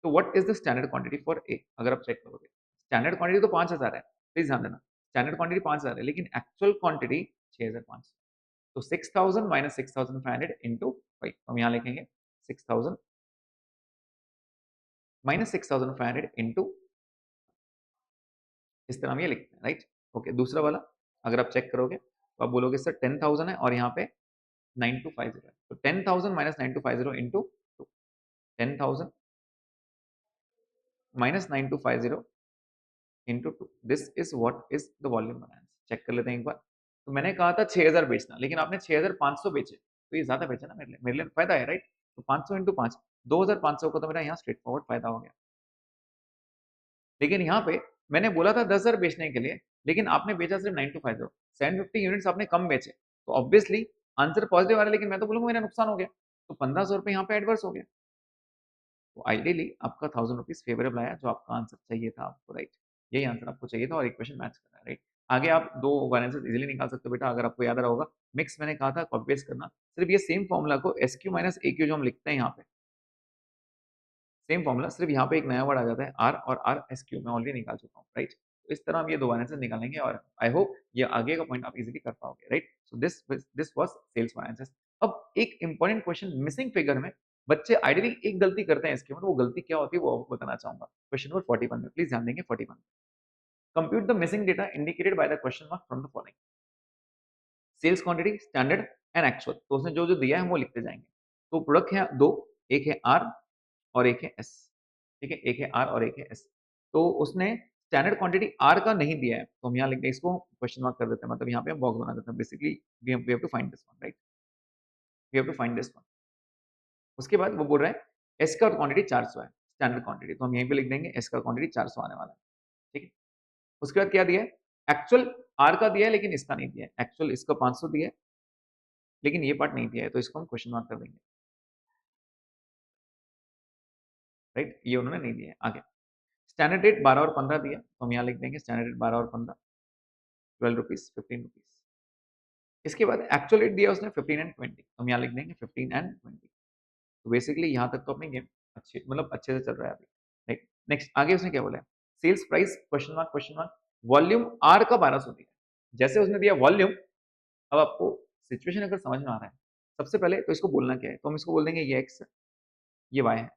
तो what is the standard quantity for A, अगर आप चेक करोगे स्टैंडर्ड क्वांटिटी तो 5,000 है, प्लीज ध्यान देना, स्टैंडर्ड क्वांटिटी 5,000 है, लेकिन एक्चुअल क्वांटिटी 6,500। तो 6,000 माइनस 6,500 इंटू 5, हम यहाँ लिखेंगे 6,000 माइनस 6,500 इंटू, इस तरह हम ये लिखते हैं, राइट। ओके, दूसरा वाला अगर आप चेक करोगे तो आप बोलोगे सर 10,000 है और यहाँ पे 9250 है, तो 10,000 minus 9250 into 10,000 minus 9250 into 2, this is what is the volume balance. Check कर लेते हैं एक बार। तो मैंने कहा था 6,000 बेचना, लेकिन आपने 6,500 बेचे, तो ये ज्यादा बेचा ना मेरे लिए फायदा है, राइट। तो 500 इंटू 5, 2,500 का तो मेरा यहाँ स्ट्रेट फॉरवर्ड फायदा हो गया। लेकिन यहाँ पे मैंने बोला था 10,000 बेचने के लिए, लेकिन आपने बेचा सिर्फ 9250, 750 यूनिट्स आपने कम बेचे, तो ऑब्वियसली आंसर पॉजिटिव आ रहा है, लेकिन मैं तो बोलूंगा मेरा नुकसान हो गया, तो 1,500 रुपये यहाँ पे एडवर्स हो गया। तो आइडियली आपका 1,000 रुपीज फेवरेबल आया, जो आपका आंसर चाहिए था आपको, राइट। यही आंसर आपको चाहिए था और इक्वेशन मैच कर रहा है, राइट। आगे आप दो बैलेंसेस इजीली निकाल सकते हो बेटा, अगर आपको याद रहा होगा। मिक्स मैंने कहा था कॉपी पेस्ट करना, सिर्फ ये सेम फॉर्मूला को एस क्यू माइनस ए क्यू जो हम लिखते हैं यहाँ पे, सेम फॉर्मूला, सिर्फ यहाँ पे एक नया वर्ड आ जाता है आर, और आर एस क्यू मैं ऑलरेडी निकाल चुका हूँ, राइट। तो इस तरह हम ये दो बैलेंसेस निकालेंगे और आई होप ये आगे का पॉइंट आप इजीली कर पाओगे, right. So this was sales balances. अब एक इंपॉर्टेंट क्वेश्चन मिसिंग फिगर में बच्चे आइडियली एक गलती करते हैं इसके, मतलब वो गलती क्या होती है वो आपको बताना चाहूंगा। क्वेश्चन नंबर 41 में प्लीज ध्यान देंगे, 41, compute the missing data indicated by the question mark from the following, sales quantity, standard and actual. तो उसने जो जो दिया है वो लिखते जाएंगे। तो प्रोडक्ट है दो, एक है आर और एक है एस, ठीक है, एक है आर और एक है एस। तो उसने स्टैंडर्ड क्वांटिटी आर का नहीं दिया है, तो हम यहाँ लिखते हैं, इसको क्वेश्चन मार्क कर देते हैं, मतलब यहाँ पे हम बॉक्स बना देते हैं, basically we have to find this one, right, we have to find this one. उसके बाद वो बोल रहा है एस का क्वांटिटी 400 है स्टैंडर्ड क्वांटिटी, तो हम यहीं पे लिख देंगे एस का क्वांटिटी 400 आने वाला है, ठीक है। उसके बाद क्या दिया है, एक्चुअल आर का दिया है लेकिन इसका नहीं दिया है, एक्चुअल इसका 500 दिया है लेकिन ये पार्ट नहीं दिया है, तो इसको हम क्वेश्चन मार्क कर देंगे, राइट, ये उन्होंने नहीं दिया है। आगे स्टैंडर्ड रेट 12 और 15 दिया, तो हम यहाँ लिख देंगे स्टैंडर्ड रेट 12 और 15, 12 रुपीज, 15 रुपीज। इसके बाद एक्चुअल रेट दिया उसने 15 एंड 20, तो हम यहाँ लिख देंगे 15 एंड 20। तो बेसिकली यहाँ तक तो अपनी गेम अच्छे, मतलब अच्छे से चल रहा है अभी, राइट। नेक्स्ट आगे उसने क्या बोला है, sales price question mark, volume R का 1200 दिया, जैसे उसने दिया वॉल्यूम, अब आपको सिचुएशन अगर समझ में आ रहा है, सबसे पहले तो इसको बोलना क्या है, तो हम इसको बोल देंगे ये एक्स है, ये वाई है,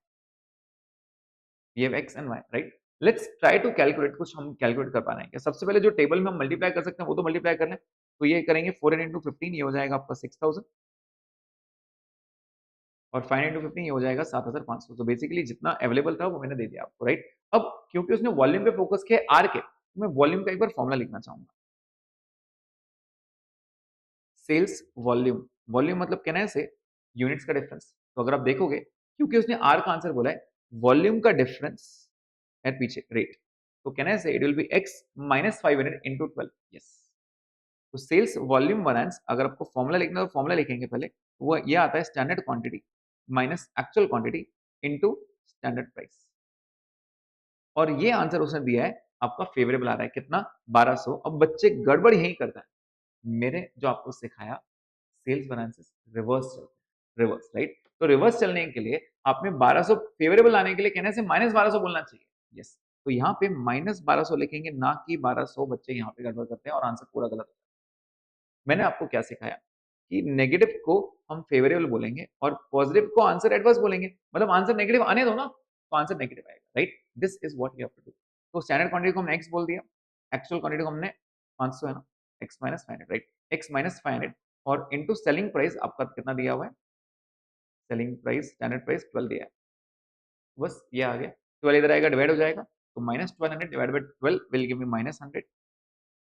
ये X and Y, right. Let's try to calculate, कुछ हम कैलकुलेट कर पा रहे हैं क्या। सबसे पहले जो टेबल में हम मल्टीप्लाई कर सकते हैं वो तो मल्टीप्लाई कर लें, तो ये करेंगे 4 इंटू 15, ये हो जाएगा आपका 6000, और 5 इंटू 15 ये हो जाएगा 7500। तो बेसिकली जितना अवेलेबल था वो मैंने दे दिया आपको, राइट। अब क्योंकि उसने वॉल्यूम पे फोकस किया आर के, तो मैं वॉल्यूम का एक बार फॉर्मुला लिखना चाहूंगा, सेल्स वॉल्यूम, वॉल्यूम मतलब कहना है से यूनिट्स का डिफरेंस। तो अगर आप देखोगे, क्योंकि उसने आर का आंसर बोला है, वॉल्यूम का डिफरेंस है पीछे रेट, तो कहना है से it will B x minus 500 into 12, yes. तो सेल्स वॉल्यूम वैरिएंस, अगर आपको फॉर्मुला लिखना है तो फॉर्मुला लिखेंगे पहले, तो वो ये आता है standard quantity minus actual quantity into standard price, और ये आंसर उसने दिया है आपका फेवरेबल आ रहा है कितना, 1200। अब बच्चे गड़बड़ यही करता है, मेरे जो आपको सिखाया सेल्स वैरिएंसेस रिवर्स चलते हैं, रिवर्स, राइट। तो रिवर्स चलने के लिए आपने 1200 फेवरेबल आने के लिए कहने से माइनस 1200 बोलना चाहिए, यस। तो यहाँ पे माइनस 1200 लिखेंगे, ना कि 1200, बच्चे यहाँ पे गड़बड़ करते हैं और आंसर पूरा गलत। मैंने आपको क्या सिखाया कि नेगेटिव को हम फेवरेबल बोलेंगे और पॉजिटिव को आंसर एडवर्स बोलेंगे, मतलब आंसर नेगेटिव आने दो ना, तो आंसर नेगेटिव आएगा, right. This is what you have to do. तो स्टैंडर्ड क्वांटिटी को हमने एक्स बोल दिया, एक्चुअल क्वांटिटी को हमने 500 है ना, x minus 500, right, x minus 500, और इनटू सेलिंग प्राइस आपका कितना दिया हुआ है, सेलिंग प्राइस स्टैंडर्ड प्राइस 12 दिया है, बस ये आ गया। 12 इधर आएगा, डिवाइड हो जाएगा, तो minus 1200 divide by 12 will give me minus 100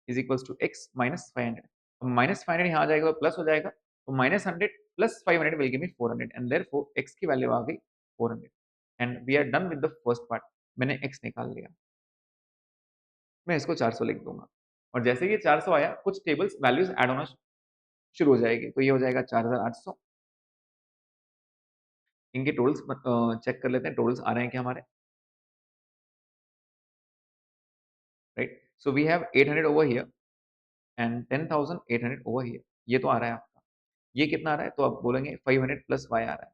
is equals to X minus 500। अब माइनस 500 यहाँ आ जाएगा तो प्लस हो जाएगा, तो minus 100 plus 500 will give me 400, and therefore X की वैल्यू आ गई 400, and we are done with the first part. मैंने एक्स निकाल लिया, मैं इसको 400 लिख दूंगा, और जैसे ये 400 आया, कुछ टेबल्स वैल्यूज ऐड होना शुरू हो जाएगी, तो ये हो जाएगा 4800। इनके टोटल्स चेक कर लेते हैं, टोटल्स आ रहे हैं क्या हमारे, right. So we have 800 over here and 10800 over here, ये तो आ रहा है आपका। ये कितना आ रहा है, तो आप बोलेंगे 500 प्लस वाई आ रहा है,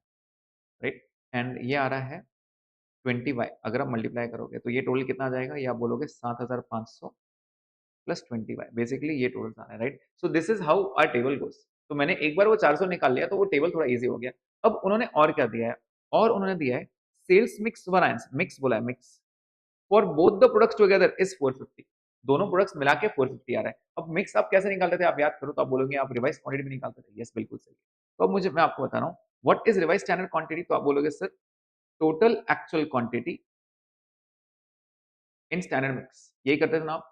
राइट, एंड ये आ रहा है 20y। अगर आप मल्टीप्लाई करोगे तो ये टोटल कितना आ जाएगा, ये आप बोलोगे 7500 प्लस 20y, बेसिकली ये टोटल आ रहा है, right. So this is how our table goes. तो मैंने एक बार वो 400 निकाल लिया तो वो टेबल थोड़ा इजी हो गया। अब उन्होंने और क्या दिया है, और उन्होंने दिया है सेल्स मिक्स वैरिएंस, मिक्स बोला है, mix for both the products together is 450, दोनों प्रोडक्ट्स मिला के 450 आ रहा है। अब मिक्स आप कैसे निकालते थे, आप याद करो, तो आप बोलोगे आप रिवाइज क्वांटिटी में निकालते थे, यस बिल्कुल सही। तो अब मुझे, मैं आपको बता रहा हूँ what is revise standard quantity, तो आप बोलोगे sir total actual quantity in standard mix, यही करते थे ना आप।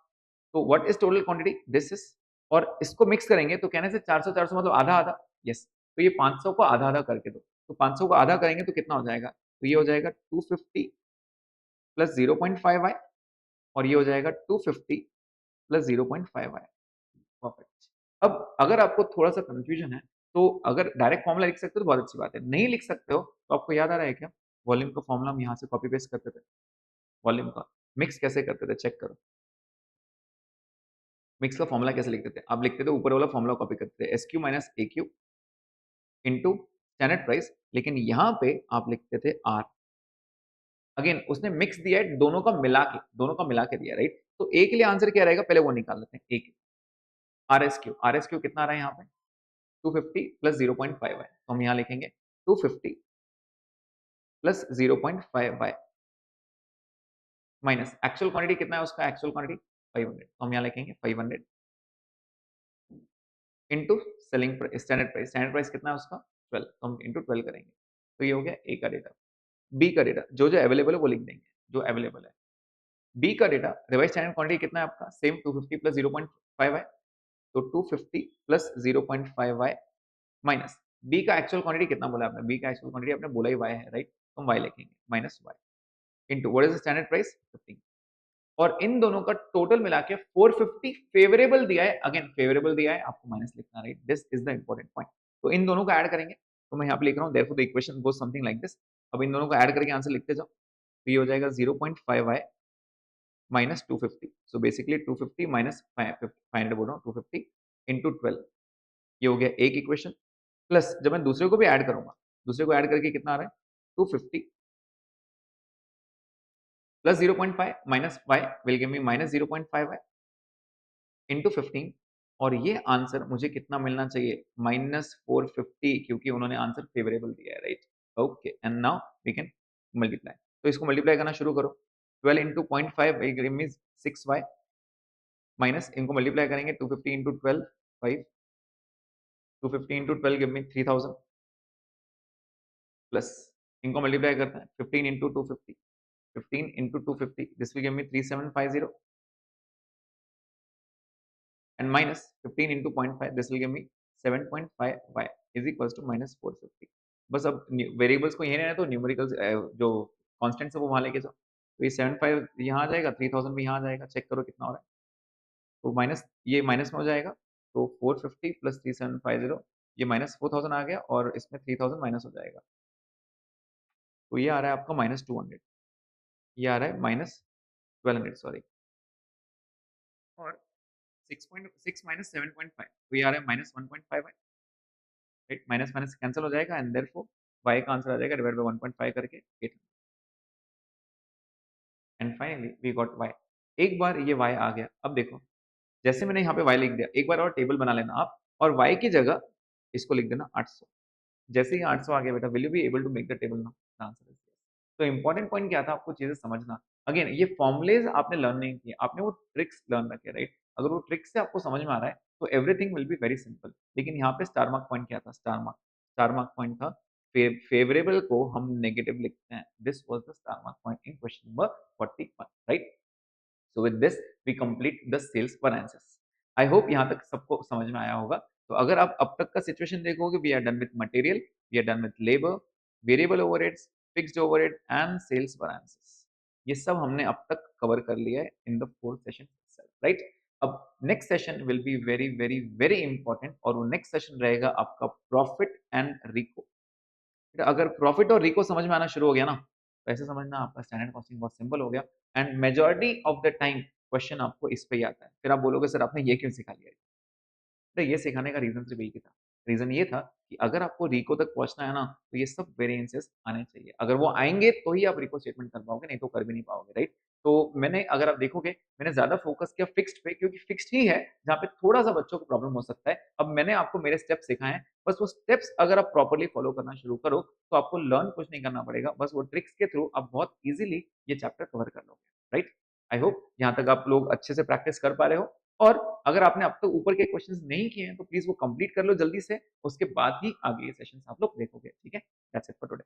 तो what is total quantity, this is, और इसको मिक्स करेंगे तो कहने से 400 400 मतलब आधा आधा, यस। तो ये 500 को आधा आधा करके दो, तो 500 को आधा करेंगे तो कितना हो जाएगा, तो ये हो जाएगा 250 प्लस 0.5y, और ये हो जाएगा 250 प्लस 0.5y, परफेक्ट। अब अगर आपको थोड़ा सा कंफ्यूजन है, तो अगर डायरेक्ट फॉर्मूला लिख सकते हो तो बहुत अच्छी बात है, नहीं लिख सकते हो तो आपको याद आ रहा है क्या, वॉल्यूम का फॉर्मूला हम यहाँ से कॉपी पेस्ट करते थे, वॉल्यूम का मिक्स कैसे करते थे, चेक करो। मिक्स का फॉर्मूला कैसे लिखते थे, आप लिखते थे ऊपर वाला फॉर्मूला कॉपी करते थे, एस क्यू माइनस ए क्यू इंटू स्टैंडर्ड प्राइस, लेकिन यहाँ पे आप लिखते थे आर। अगेन उसने मिक्स दिया है, दोनों का मिला के दिया, राइट। तो ए के लिए आंसर क्या रहेगा, पहले वो निकाल लेते हैं, ए के आर एस क्यू कितना आ रहा है यहाँ पे, 250 प्लस 0.5 है, तो हम यहाँ लिखेंगे 250 प्लस 0.5 माइनस एक्चुअल क्वांटिटी कितना है उसका, एक्चुअल क्वांटिटी 500, तो हम यहाँ लिखेंगे 500 into selling standard price, standard price कितना है उसका 12, तो हम इंटू 12 करेंगे, तो ये हो गया ए का डेटा। बी का डेटा जो जो अवेलेबल है वो लिख देंगे, जो अवेलेबल है। बी का डेटा रिवाइज स्टैंडर्ड क्वांटिटी कितना है आपका, सेम 250 प्लस 0.5 है, तो 250 प्लस 0.5 y माइनस बी का एक्चुअल क्वांटिटी कितना बोला आपने, बी का एक्चुअल क्वांटिटी आपने बोला ही y है, राइट, तो हम y लिखेंगे minus y into what is the standard price 15, और इन दोनों का टोटल मिला के 450 फेवरेबल दिया है। अगेन फेवरेबल दिया है, आपको माइनस लिखना, right? This is the important point. तो इन दोनों को ऐड करेंगे, तो मैं यहाँ पे लिख रहा हूँ therefore the equation goes something like this. अब इन दोनों को ऐड करके आंसर लिखते जाओ, तो ये हो जाएगा 0.5y minus 250। So basically 250 minus 500 बोल रहा हूँ, 250 इंटू 12, ये हो गया एक इक्वेशन। प्लस जब मैं दूसरे को भी ऐड करूंगा, दूसरे को ऐड करके कितना आ रहा है, 250 plus 0.5 minus y will give me minus 0.5y into 15, और ये आंसर मुझे कितना मिलना चाहिए, माइनस 450, क्योंकि उन्होंने आंसर फेवरेबल दिया है, right? Okay, and now we can multiply. तो इसको मल्टीप्लाई करना शुरू करो। 12 into 0.5 will give me 6y, minus इनको मल्टीप्लाई करेंगे 250 into 12 5, 250 into 12 give me 3000, plus इनको मल्टीप्लाई करते हैं 15 into 250, 15 into 250, this will give me 3750, and minus 15 into 0.5, this will give me 7.5y is equals to minus 450। बस अब variables को यही रहना है, तो न्यूमेरिकल्स जो कांस्टेंट्स है वो वहां लेके जाओ। तो ये 75 यहाँ आ जाएगा, 3000 भी यहाँ आ जाएगा, चेक करो कितना हो रहा है। तो माइनस, ये माइनस में हो जाएगा, तो 450 प्लस 3750, ये माइनस 4000 आ गया, और इसमें 3000 माइनस हो जाएगा, तो ये आ रहा है आपका माइनस 200, ये आ रहा है माइनस 1200 सॉरी, और 6.6 माइनस 7.5, तो ये आ रहा है माइनस 1.5 है, राइट? माइनस माइनस कैंसिल हो जाएगा, एंड देयरफॉर y का आंसर आ जाएगा डिवाइड बाय 1.5 करके 8, and finally we got y। एक बार ये y आ गया, अब देखो जैसे मैंने यहाँ पे y लिख दिया, एक बार और टेबल बना लेना आप, और y की जगह इसको लिख देना 800। जैसे ही 800 आ गया बेटा, will you be able to make the table now? The answer is yes. तो इंपॉर्टेंट पॉइंट क्या था, आपको चीजें समझना। अगेन ये फॉर्मुलेज आपने लर्न नहीं किए, आपने वो ट्रिक्स लर्न रखे, राइट? अगर वो ट्रिक्स से आपको समझ में आ रहा है तो everything will be very simple. लेकिन यहाँ पे स्टार मार्क पॉइंट क्या था, स्टार मार्क पॉइंट था फेवरेबल को हम नेगेटिव लिखते हैं। This was the star mark point in question number 41, right? So with this we complete the sales variances. I hope यहाँ तक सबको समझ में आया होगा। तो अगर आप अब तक का सिचुएशन देखोगे, we are done with material, we are done with labour, variable overheads, fixed overhead and sales variances. ये सब हमने अब तक कवर कर लिया है in the fourth session, right? अब next session will be very very very important, और वो नेक्स्ट सेशन रहेगा आपका प्रॉफिट एंड रिको। अगर प्रॉफिट और रिको समझ में आना शुरू हो गया ना, तो ऐसे समझना आपका स्टैंडर्ड कॉस्टिंग बहुत सिंपल हो गया, and majority of the time question आपको इस पे ही आता है। फिर आप बोलोगे सर आपने ये क्यों सिखा लिया? तो ये सिखाने का रीजन सिर्फ एक ही था। रीजन ये था कि अगर आपको रिको तक पहुंचना है ना, तो ये सब वेरिएंसेस आने चाहिए। अगर वो आएंगे तो ही आप रिको स्टेटमेंट कर पाओगे, नहीं तो कर भी नहीं पाओगे, राइट? तो मैंने, अगर आप देखोगे, मैंने ज्यादा फोकस किया फिक्स्ड पे, क्योंकि फिक्स्ड ही है जहाँ पे थोड़ा सा बच्चों को प्रॉब्लम हो सकता है। अब मैंने आपको मेरे स्टेप्स सिखाए हैं, बस वो स्टेप्स अगर आप प्रॉपरली फॉलो करना शुरू करो, तो आपको लर्न कुछ नहीं करना पड़ेगा, बस वो ट्रिक्स के थ्रू आप बहुत इजीली ये चैप्टर कवर कर लोगे, राइट? आई होप यहाँ तक आप लोग अच्छे से प्रैक्टिस कर पा रहे हो। और अगर आपने अब तक ऊपर के क्वेश्चंस नहीं किए हैं, तो प्लीज वो कंप्लीट कर लो जल्दी से, उसके बाद ही आगे ये सेशंस आप लोग देखोगे, ठीक है? That's it for today.